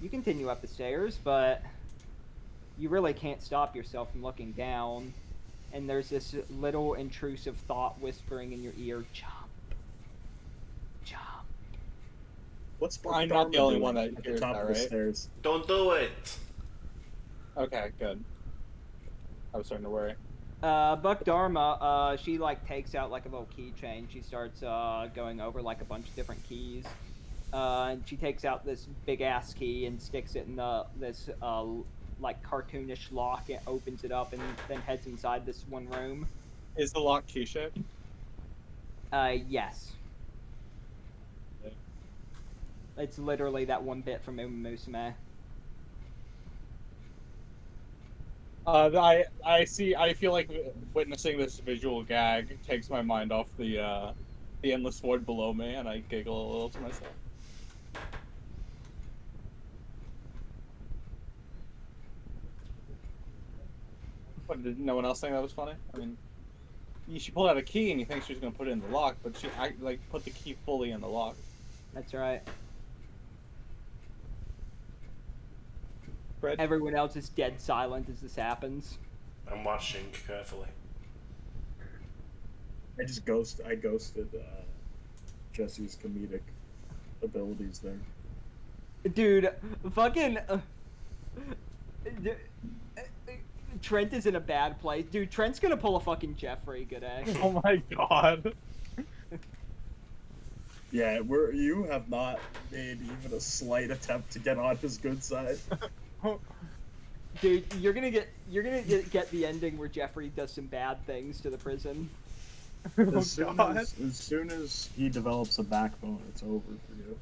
You continue up the stairs, but you really can't stop yourself from looking down. And there's this little intrusive thought whispering in your ear, jump, jump. What's I'm not the only one that at the hears top that, of the right? stairs? Don't do it. Okay, good. I was starting to worry. Buck Dharma, she like takes out like a little keychain. She starts going over like a bunch of different keys. And she takes out this big ass key and sticks it in this like cartoonish lock. It opens it up and then heads inside this one room. Is the lock key-shaped? Yes. It's literally that one bit from Uma Musume. I see. I feel like witnessing this visual gag takes my mind off the endless void below me, and I giggle a little to myself. What, did no one else think that was funny? I mean, she pulled out a key and you think she was gonna put it in the lock, but she like put the key fully in the lock. That's right. Fred? Everyone else is dead silent as this happens. I'm watching carefully. I ghosted Jesse's comedic abilities there. Dude, fucking... Trent is in a bad place. Dude, Trent's gonna pull a fucking Jeffrey, Gooday. Oh my god. Yeah, you have not made even a slight attempt to get on his good side. Dude, you're gonna get the ending where Jeffrey does some bad things to the prison. As soon as he develops a backbone, it's over for you.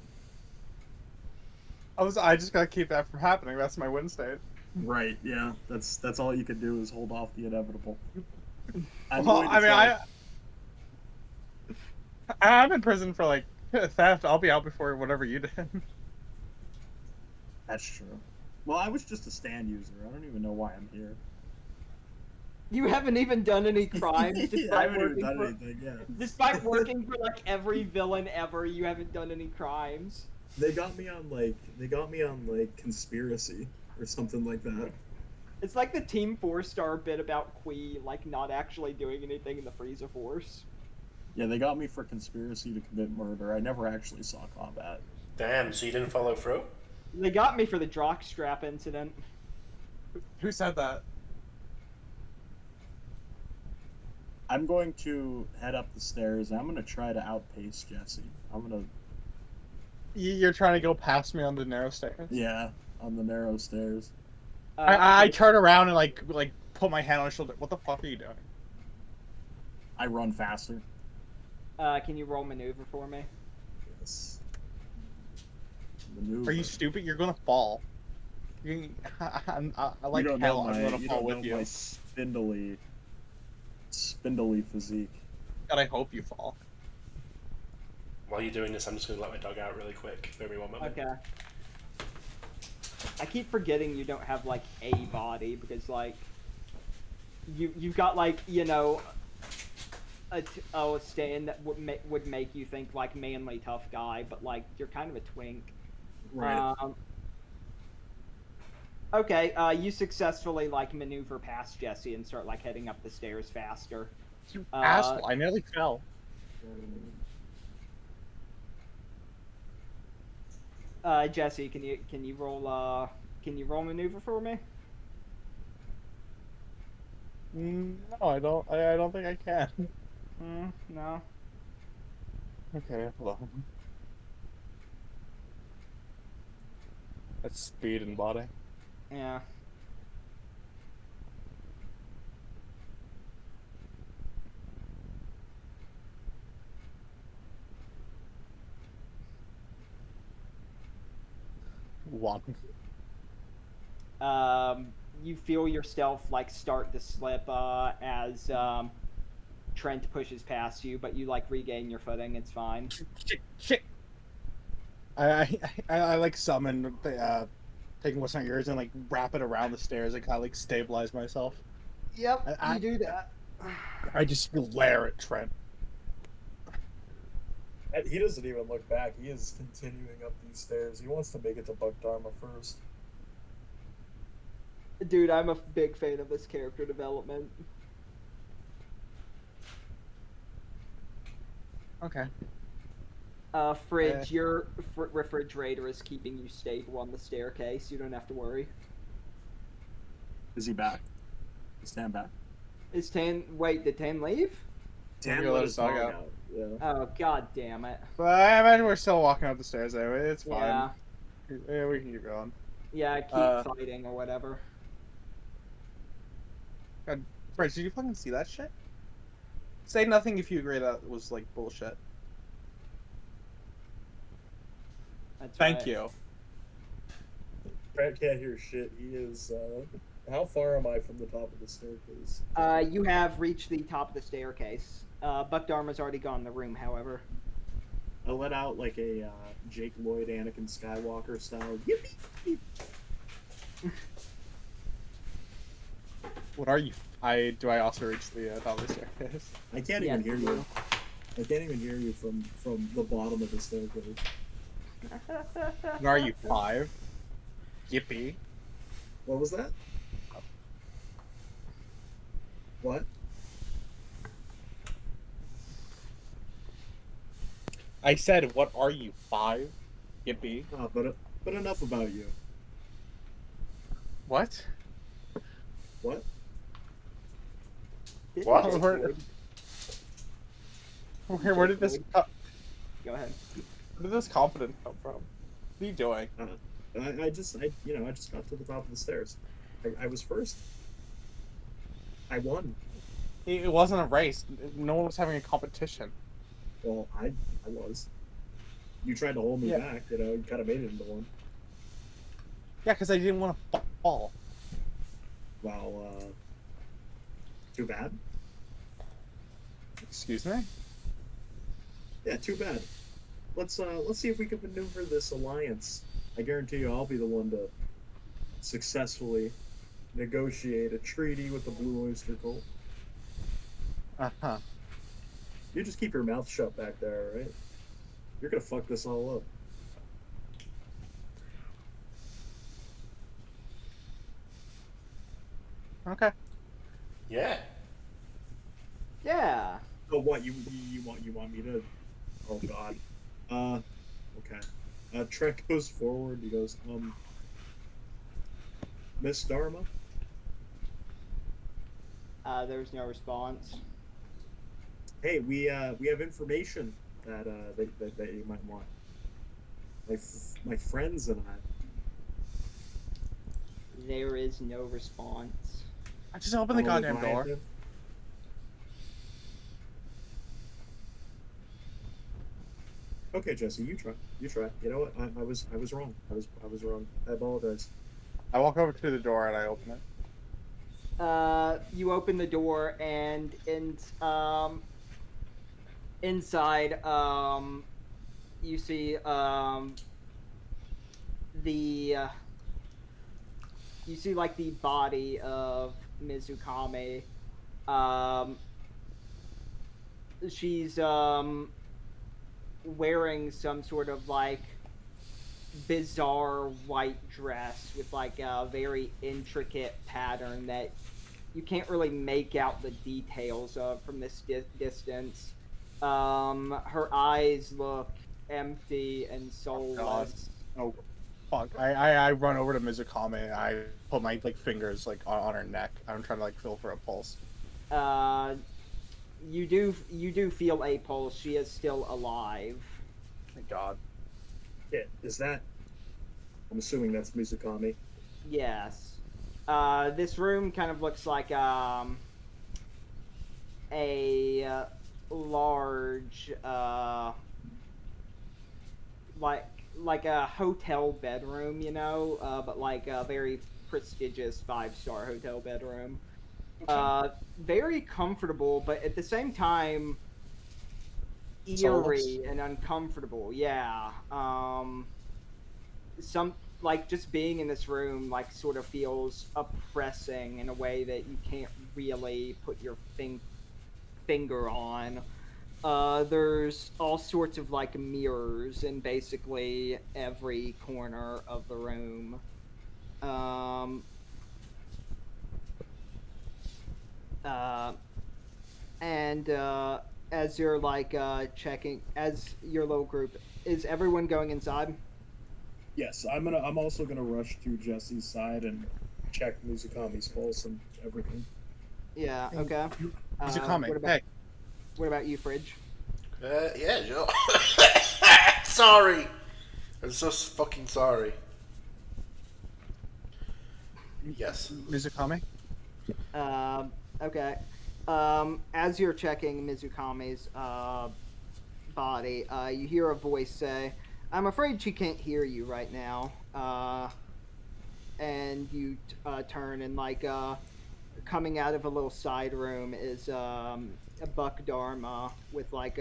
I just gotta keep that from happening. That's my win state. Right, yeah. That's all you can do is hold off the inevitable. I'm in prison for like theft. I'll be out before whatever you did. That's true. Well, I was just a stand user. I don't even know why I'm here. You haven't even done any crimes I haven't even done anything, yeah. Despite working for like every villain ever, you haven't done any crimes. They got me on like conspiracy or something like that. It's like the Team 4-star bit about Qui, like not actually doing anything in the Frieza Force. Yeah, they got me for conspiracy to commit murder. I never actually saw combat. Damn, so you didn't follow through? They got me for the jockstrap incident. Who said that? I'm going to head up the stairs. I'm going to try to outpace Jesse. You're trying to go past me on the narrow stairs? Yeah, on the narrow stairs. I turn around and like put my hand on his shoulder. What the fuck are you doing? I run faster. Can you roll maneuver for me? Yes. Maneuver. Are you stupid? You're gonna fall. I like you don't hell. know I'm my, gonna you fall don't with know you. my spindly physique. God, I hope you fall. While you're doing this, I'm just going to let my dog out really quick. Give me one moment. Okay. I keep forgetting you don't have like a body because like you've got like, you know, a stand that would make you think like manly tough guy, but like you're kind of a twink. Right. Okay, you successfully like maneuver past Jesse and start like heading up the stairs faster. You asshole! Uh, I nearly fell. Jesse, can you roll maneuver for me? No, I don't. I don't think I can. No. Okay, hold on. That's speed and body. Yeah. One. You feel yourself like start to slip as Trent pushes past you, but you like regain your footing. It's fine. Shit. I like summon the taking what's not yours and like wrap it around the stairs and kind of like stabilize myself. Yep, I- you do that. I just glare at Trent. And he doesn't even look back. He is continuing up these stairs. He wants to make it to Buck Dharma first. Dude, I'm a big fan of this character development. Okay. Fridge, your refrigerator is keeping you stable on the staircase. You don't have to worry. Is he back? Stand back. Is Tan? Wait, did Tan leave? Dan Maybe let let his his dog dog out. out. Yeah. Oh, god damn it. But I imagine we're still walking up the stairs anyway. It's fine. Yeah, Yeah, we can keep going. yeah. Keep fighting or whatever. God, Fred, did you fucking see that shit? Say nothing if you agree that was like bullshit. That's Thank right. you. Brad can't hear shit. He is. How far am I from the top of the staircase? You have reached the top of the staircase. Buck Dharma's already gone in the room, however. I let out like a Jake Lloyd, Anakin Skywalker style. Yippee! What are you? Do I also reach the top of the staircase? I can't Yes, even hear you you. I can't even hear you from the bottom of the staircase. And are you 5? Yippee. What was that? What? I said, what are you, 5? Yippee. But enough about you. What? What? What? Where did this Go ahead. where did this confidence come from? What are you doing? I just got to the top of the stairs. I was first. I won. It wasn't a race. No one was having a competition. Well, I was. You tried to hold me Yeah. back. You know, you kind of made it into one. Yeah, because I didn't want to fall. Well, too bad. Excuse me? Yeah, too bad. Let's see if we can maneuver this alliance. I guarantee you, I'll be the one to successfully negotiate a treaty with the Blue Oyster Cult. Uh-huh. You just keep your mouth shut back there, all right? You're gonna fuck this all up. Okay. Yeah. Yeah. Oh, what you want me to? Oh God. Okay. Trek goes forward. He goes, Miss Dharma. There's no response. Hey, we have information that that you might want. My friends and I. There is no response. I just opened the Oh, goddamn door. Leviathan. Okay, Jesse, you try. You try. You know what? I was wrong. I was wrong. I apologize. I walk over to the door and I open it. You open the door and inside, you see you see like the body of Mizukami. She's wearing some sort of like bizarre white dress with like a very intricate pattern that you can't really make out the details of from this distance. Her eyes look empty and God. soulless. Oh, fuck. I run over to Mizukame and I put my like fingers like on her neck. I'm trying to like feel for a pulse. Uh, you do feel a pulse. She is still alive. Thank God. Yeah, is that? I'm assuming that's Mizukami. Yes. This room kind of looks like a large like like a hotel bedroom, you know, but like a very prestigious 5-star hotel bedroom. Very comfortable, but at the same time Soulless? eerie and uncomfortable. Yeah. Some like just being in this room like sort of feels oppressing in a way that you can't really put your finger on. There's all sorts of like mirrors in basically every corner of the room. Um, uh, and as you're like checking, as your little group, is everyone going inside? Yes, I'm also gonna rush to Jesse's side and check Mizukami's pulse and everything. Yeah. Okay. Mizukame, What about hey. you, Fridge? Yeah, Joe. Sorry. I'm so fucking sorry. Yes. Mizukame? Okay. As you're checking Mizukami's body, you hear a voice say, "I'm afraid she can't hear you right now." And you turn and like coming out of a little side room is a Buck Dharma with like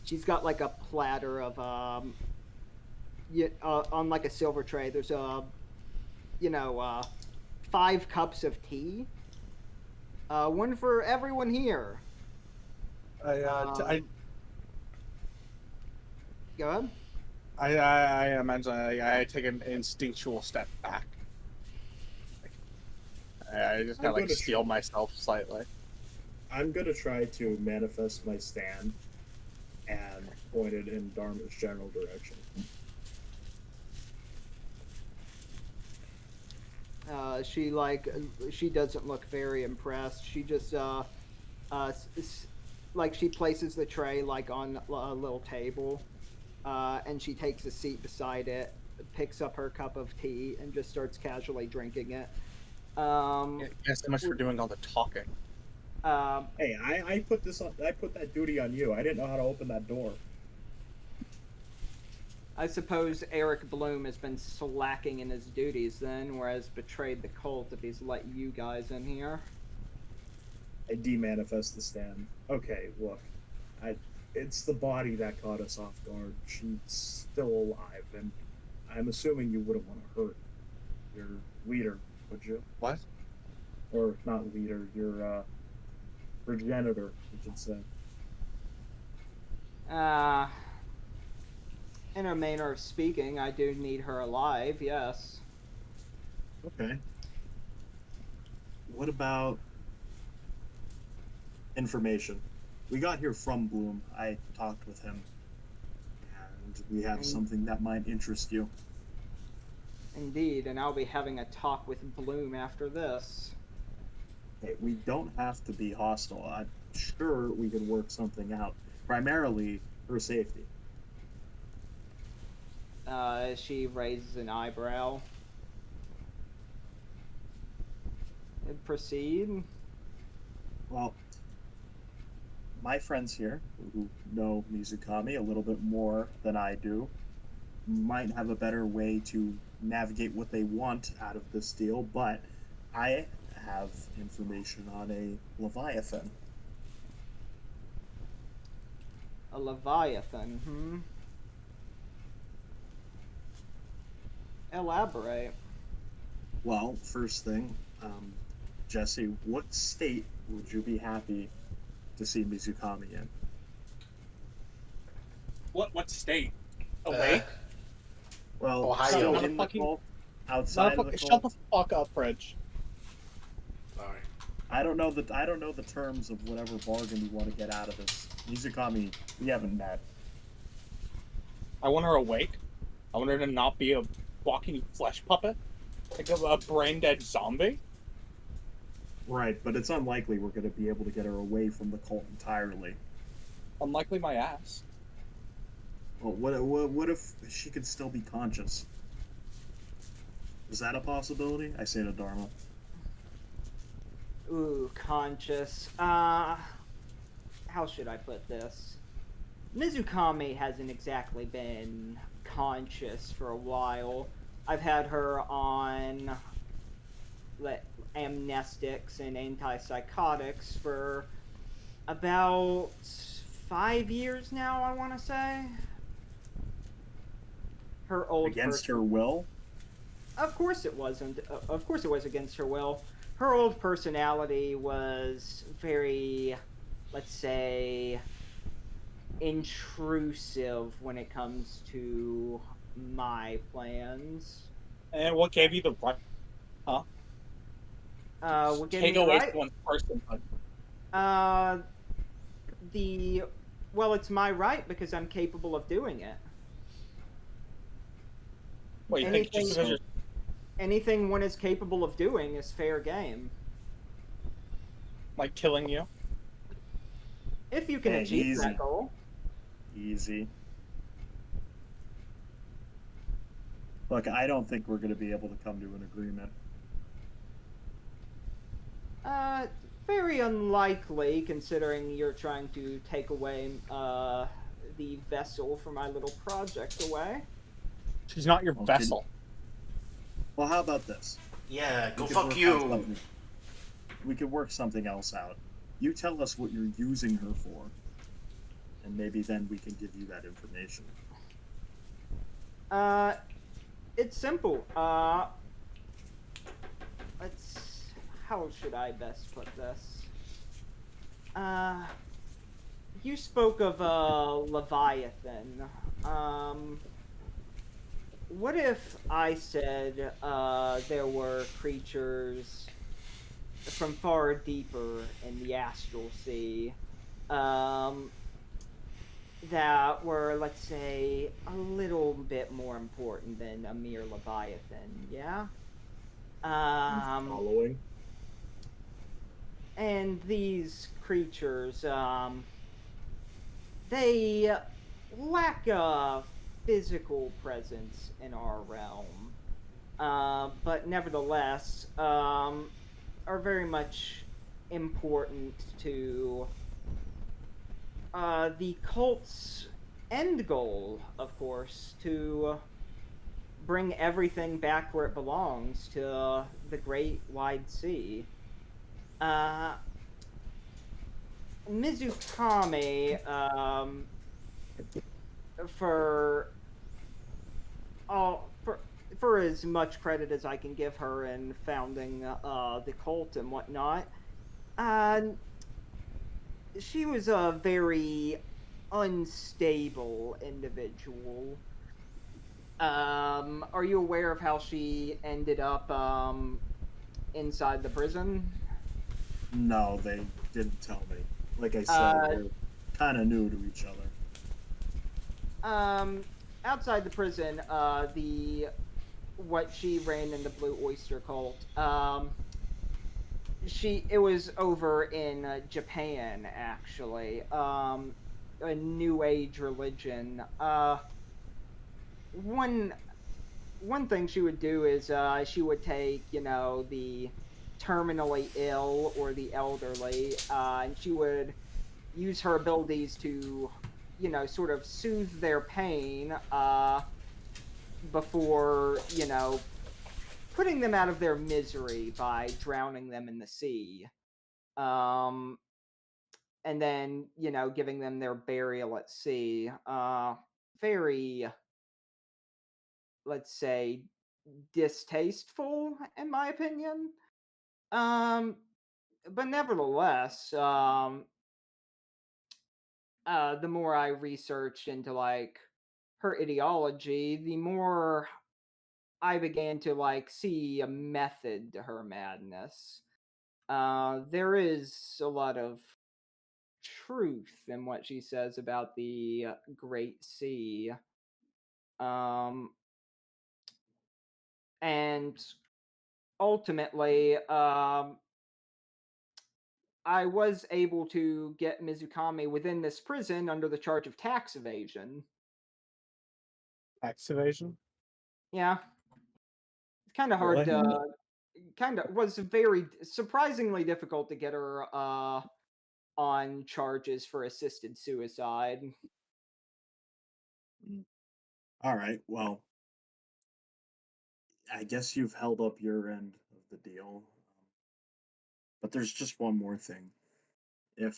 she's got like a platter of on like a silver tray. There's you know 5 cups of tea. One for everyone here. I Go ahead. I imagine I take an instinctual step back. I just kind of like steel myself slightly. I'm gonna try to manifest my stand and point it in Dharma's general direction. She doesn't look very impressed. She just like she places the tray like on a little table, and she takes a seat beside it, picks up her cup of tea, and just starts casually drinking it. Yes, so much for doing all the talking. Hey, I put this on. I put that duty on you. I didn't know how to open that door. I suppose Eric Bloom has been slacking in his duties then, whereas betrayed the cult if he's let you guys in here. I demanifest the stand. Okay, look, it's the body that caught us off guard. She's still alive, and I'm assuming you wouldn't want to hurt your leader, would you? What? Or not leader, your progenitor, you should say. In a manner of speaking, I do need her alive, yes. Okay. What about information? We got here from Bloom. I talked with him. And we have something that might interest you. Indeed, and I'll be having a talk with Bloom after this. Hey, we don't have to be hostile. I'm sure we can work something out. Primarily, her safety. She raises an eyebrow. Proceed. Well, my friends here, who know Mizukami a little bit more than I do, might have a better way to navigate what they want out of this deal, but I have information on a Leviathan. A Leviathan, Elaborate. Well, first thing, Jesse, what state would you be happy to see Mizukami in? What state? Away? Well, Ohio. still Not a in the fucking. cult, Not a outside of the fucking. Shut cult. the fuck up, Rich. Sorry. I don't know the terms of whatever bargain you want to get out of this. Mizukami, we haven't met. I want her awake. I want her to not be a walking flesh puppet, like a brain dead zombie. Right, but it's unlikely we're going to be able to get her away from the cult entirely. Unlikely my ass. Well, what if she could still be conscious? Is that a possibility? I say to Dharma. Ooh, conscious. How should I put this? Mizukami hasn't exactly been conscious for a while. I've had her on amnestics and antipsychotics for about 5 years now, I want to say. Her old Against her will? Of course it wasn't. Of course it was against her will. Her old personality was very, let's say, intrusive when it comes to my plans. And what gave you the right? Huh? What gave me Take the away right? someone's personhood. Uh, the well, it's my right because I'm capable of doing it. Wait, you think Anything, just because you're anything one is capable of doing is fair game. like killing you? If you can Hey, achieve easy. that goal. Easy. Look, I don't think we're going to be able to come to an agreement. Uh, Very unlikely, considering you're trying to take away the vessel for my little project away. She's not your Okay. vessel. Well, how about this? Yeah, go We could fuck work on you. something- We could work something else out. You tell us what you're using her for, and maybe then we can give you that information. It's simple. Let's. How should I best put this? You spoke of Leviathan. What if I said there were creatures from far deeper in the astral sea that were, let's say, a little bit more important than a mere Leviathan, yeah? Following? And these creatures, they lack a physical presence in our realm, but nevertheless, are very much important to the cult's end goal, of course, to bring everything back where it belongs to the great wide sea. Uh, Mizukami, for for as much credit as I can give her in founding the cult and whatnot, uh, she was a very unstable individual. Are you aware of how she ended up inside the prison? No, they didn't tell me. Like I said, Uh, we're kind of new to each other. Outside the prison, the what she ran in the Blue Oyster Cult. It was over in Japan actually. A New Age religion. One one thing she would do is she would take the terminally ill or the elderly, and she would use her abilities to sort of soothe their pain before putting them out of their misery by drowning them in the sea. Um, and then, giving them their burial at sea. Very, let's say, distasteful, in my opinion. Um, but nevertheless, the more I researched into like her ideology, the more I began to like see a method to her madness. There is a lot of truth in what she says about the Great Sea. Um, and ultimately, I was able to get Mizukami within this prison under the charge of tax evasion. Tax evasion? Yeah, it's kind of hard Really? to. Kind of was very surprisingly difficult to get her on charges for assisted suicide. All right. Well, I guess you've held up your end of the deal. But there's just one more thing. If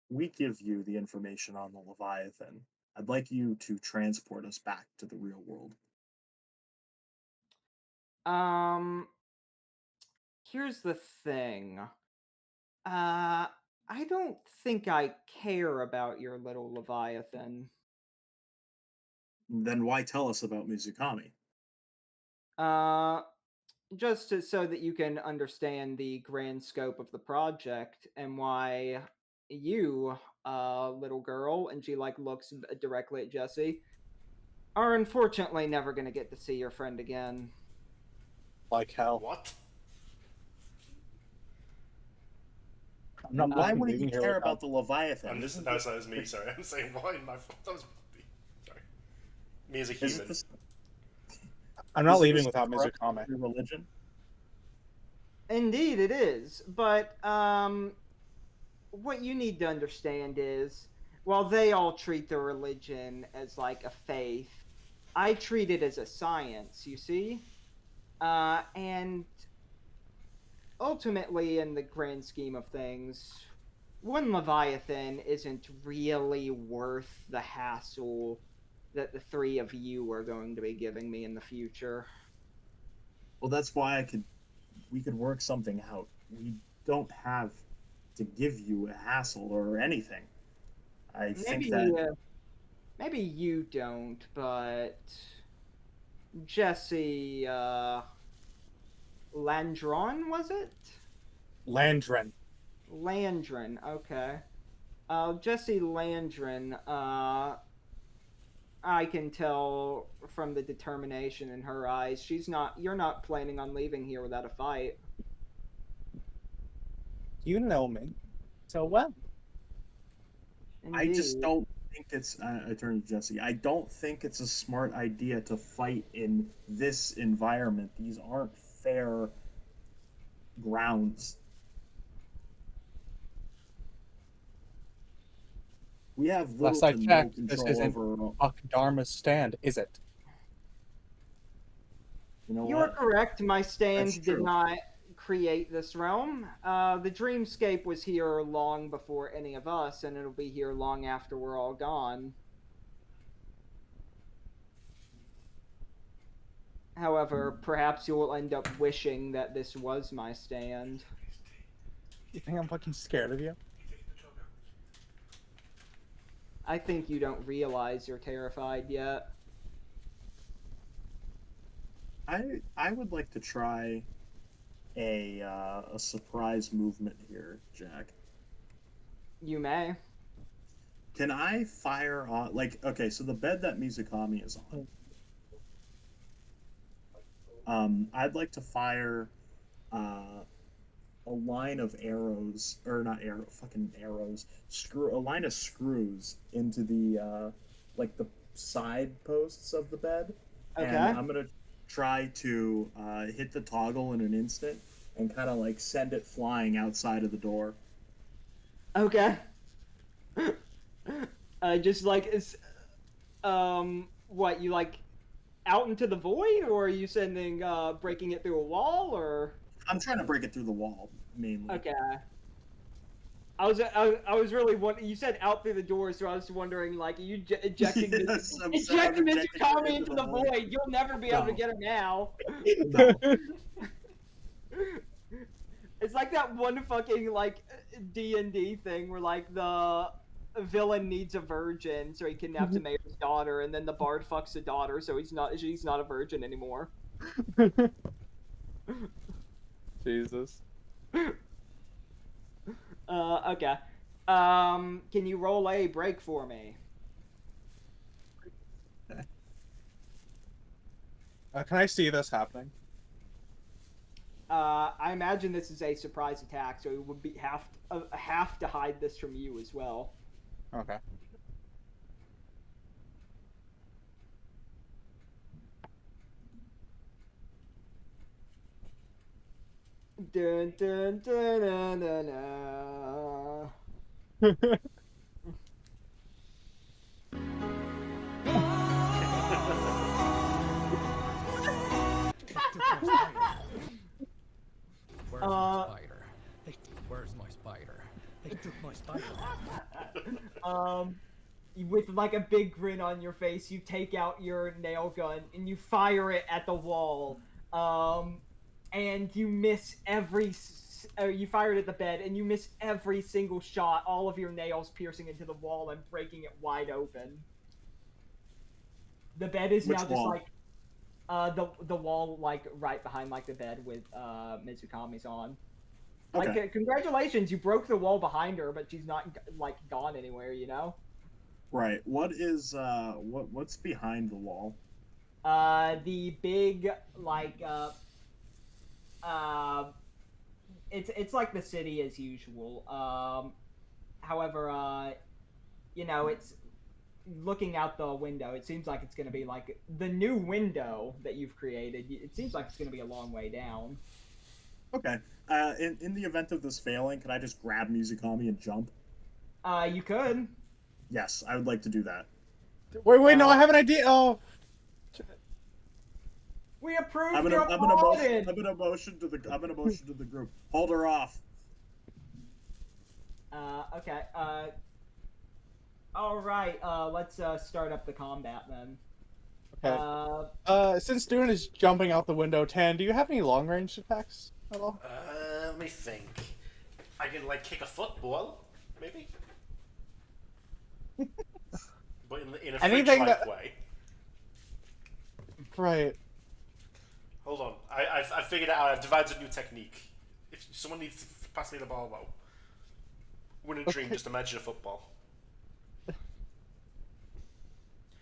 we give you the information on the Leviathan, I'd like you to transport us back to the real world. Um, here's the thing. I don't think I care about your little Leviathan. Then why tell us about Mizukami? Uh, so that you can understand the grand scope of the project and why you, little girl, and she like looks directly at Jesse, are unfortunately never going to get to see your friend again. Like hell. What? I'm not Why fucking wouldn't you leaving here care without. about the Leviathan? I'm just, no, so that was me, sorry. I'm saying, why my fault? That was me. Sorry. Me as a Is it human. this, I'm not is it leaving this without corrupt Mizukami. your religion? Indeed, it is. But what you need to understand is, while they all treat their religion as like a faith, I treat it as a science. You see, and ultimately, in the grand scheme of things, one Leviathan isn't really worth the hassle that the three of you are going to be giving me in the future. Well, that's why we could work something out. We don't have to give you a hassle or anything. I think Maybe, that maybe you don't, but Jesse, Landron, was it? Landren. Landron, okay. Jesse Landron, I can tell from the determination in her eyes, you're not planning on leaving here without a fight. You know me so well. I just Indeed. don't think it's. I turn to Jesse. I don't think it's a smart idea to fight in this environment. These aren't fair grounds. We have little Last I to no checked, this control isn't over. Akdharma's stand, is it? You know You're what? correct, my That's stand did true. not create this realm. The dreamscape was here long before any of us, and it'll be here long after we're all gone. However, perhaps you'll end up wishing that this was my stand. You think I'm fucking scared of you? I think you don't realize you're terrified yet. I would like to try a surprise movement here, Jack. You may. Can I fire on like okay? So the bed that Mizukami is on. I'd like to fire a line of arrows, or not fucking arrows, a line of screws into the like the side posts of the bed, Okay. and I'm gonna try to hit the toggle in an instant and kind of like send it flying outside of the door. Okay. Just like it's, what you like out into the void, or are you sending breaking it through a wall, or? I'm trying to break it through the wall mainly. Okay. I was really wondering. You said out through the door, so I was wondering, like, are you ejecting Yes, I'm ejecting ejecting Mizukami her into the void? You'll never be able to No. get her now. No. It's like that one fucking like D&D thing where like the villain needs a virgin, so he kidnaps the mayor's daughter, and then the bard fucks the daughter, so she's not a virgin anymore. Jesus. Okay. Can you roll a break for me? Can I see this happening? I imagine this is a surprise attack, so it would be have to hide this from you as well. Okay. Dun, dun, dun, dun, dun, dun. Where's my spider? Where's my spider? They took my spider. With like a big grin on your face, you take out your nail gun and you fire it at the wall. And you miss you fire it at the bed and you miss every single shot, all of your nails piercing into the wall and breaking it wide open. The bed is Which now just wall? like the wall like right behind like the bed with Mizukami's on. Like Okay. congratulations, you broke the wall behind her, but she's not like gone anywhere, you know? Right. What is what's behind the wall? The big like it's like the city as usual. However, you know, it's looking out the window. It seems like it's gonna be like the new window that you've created. It seems like it's gonna be a long way down. Okay. In the event of this failing, can I just grab Mizukami and jump? You could. Yes, I would like to do that. Wait, no, I have an idea. Oh, We approve I'm your gonna motion applauded. to the group. Hold her off. Okay. All right. Let's start up the combat then. okay. Since Dune is jumping out the window, Tan, do you have any long range attacks at all? Let me think. I can like kick a football, maybe. But in a Anything fridge-like that- way. Right. Hold on, I figured it out. I've devised a new technique. If someone needs to pass me the ball, though. Win a dream. Okay. Just imagine a football.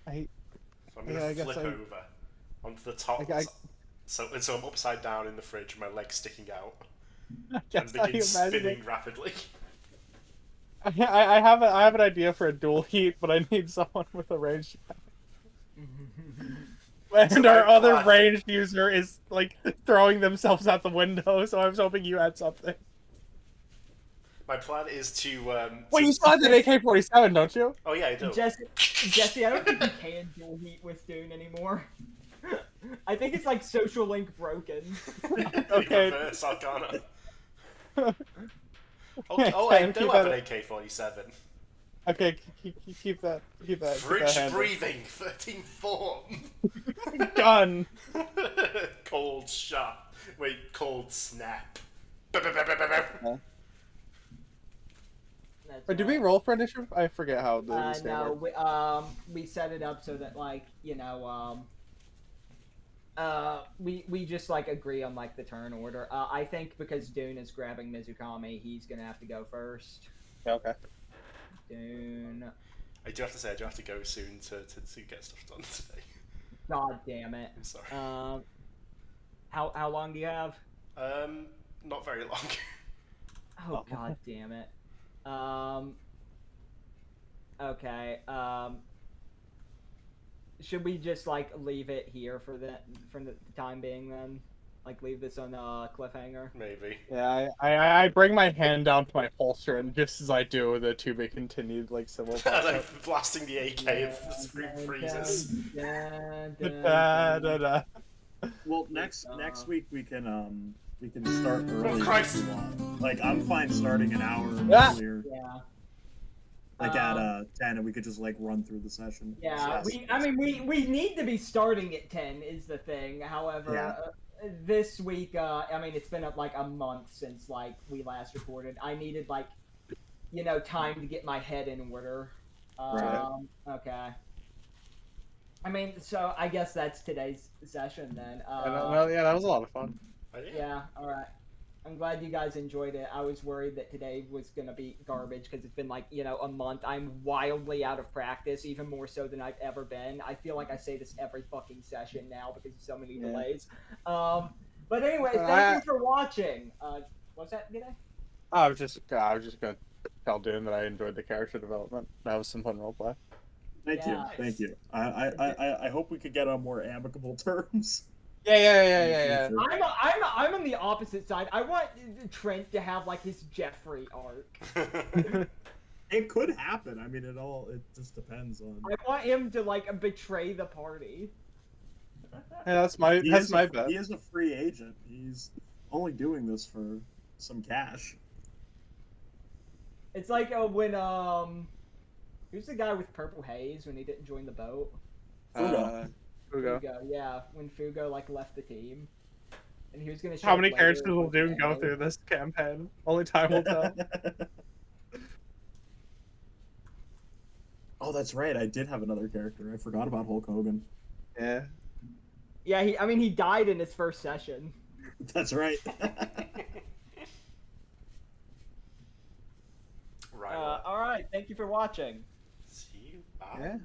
So I'm Yeah, gonna I guess flip over onto the top. So I'm upside down in the fridge, my legs sticking out, and begin spinning rapidly. I have an idea for a dual heat, but I need someone with a range. And So our my other plan- ranged user is like throwing themselves out the window, so I was hoping you had something. My plan is to. Well, you still have an AK-47, don't you? Oh yeah, I do. Jesse, I don't think you can dual heat with Dune anymore. I think it's like social link broken. Okay. Reverse Arcana. Yeah, I Tan, do keep have that- an AK-47. Okay, keep that. Fridge handy. breathing, 13th form. Gun. Cold shot. Wait, cold snap. That's Wait, did we roll for initiative? I forget how this game no, works. we set it up so that like we just like agree on like the turn order. I think because Dune is grabbing Mizukami, he's gonna have to go first. Okay. Dune. I do have to say, I do have to go soon to get stuff done today. God damn it. I'm sorry. How long do you have? Not very long. Oh god damn it. Okay. Should we just like leave it here for the time being then? Like leave this on a cliffhanger? Maybe. Yeah, I bring my hand down to my holster, and just as I do, the to be continued like symbol And pops I'm up. blasting the AK if the screen freezes. Da, da, da. Well, next week we can start early. Christ. if you want. Like I'm fine starting an hour Ah! earlier. Yeah. Like at 10, and we could just like run through the session. Yeah, Yes. we need to be starting at 10 is the thing. However, Yeah. This week, I mean, it's been like a month since like we last recorded. I needed like, time to get my head in order. Right. Okay. I mean, so I guess that's today's session then. Yeah, that was a lot of fun. But yeah. Yeah, all right. I'm glad you guys enjoyed it. I was worried that today was going to be garbage because it's been like, a month. I'm wildly out of practice, even more so than I've ever been. I feel like I say this every fucking session now because of so many delays. But anyway, thank you for watching. What's that, Gooday? I was just gonna tell Dune that I enjoyed the character development. That was some fun roleplay. Thank Yeah. you. I hope we could get on more amicable terms. Yeah. I'm on the opposite side. I want Trent to have like his Jeffrey arc. It could happen. I mean, it just depends on. I want him to like betray the party. Yeah, that's my bet. He is a free agent. He's only doing this for some cash. It's like when who's the guy with purple haze when he didn't join the boat? Fugo. Fugo. Fugo, yeah, when Fugo like left the team, and he was gonna. Show How up many later characters will with Dune go Tanhony. through this campaign? Only time will tell. Oh, that's right. I did have another character. I forgot about Hulk Hogan. Yeah. Yeah, he died in his first session. That's right. Right. All right, thank you for watching. See you. Bye. Yeah.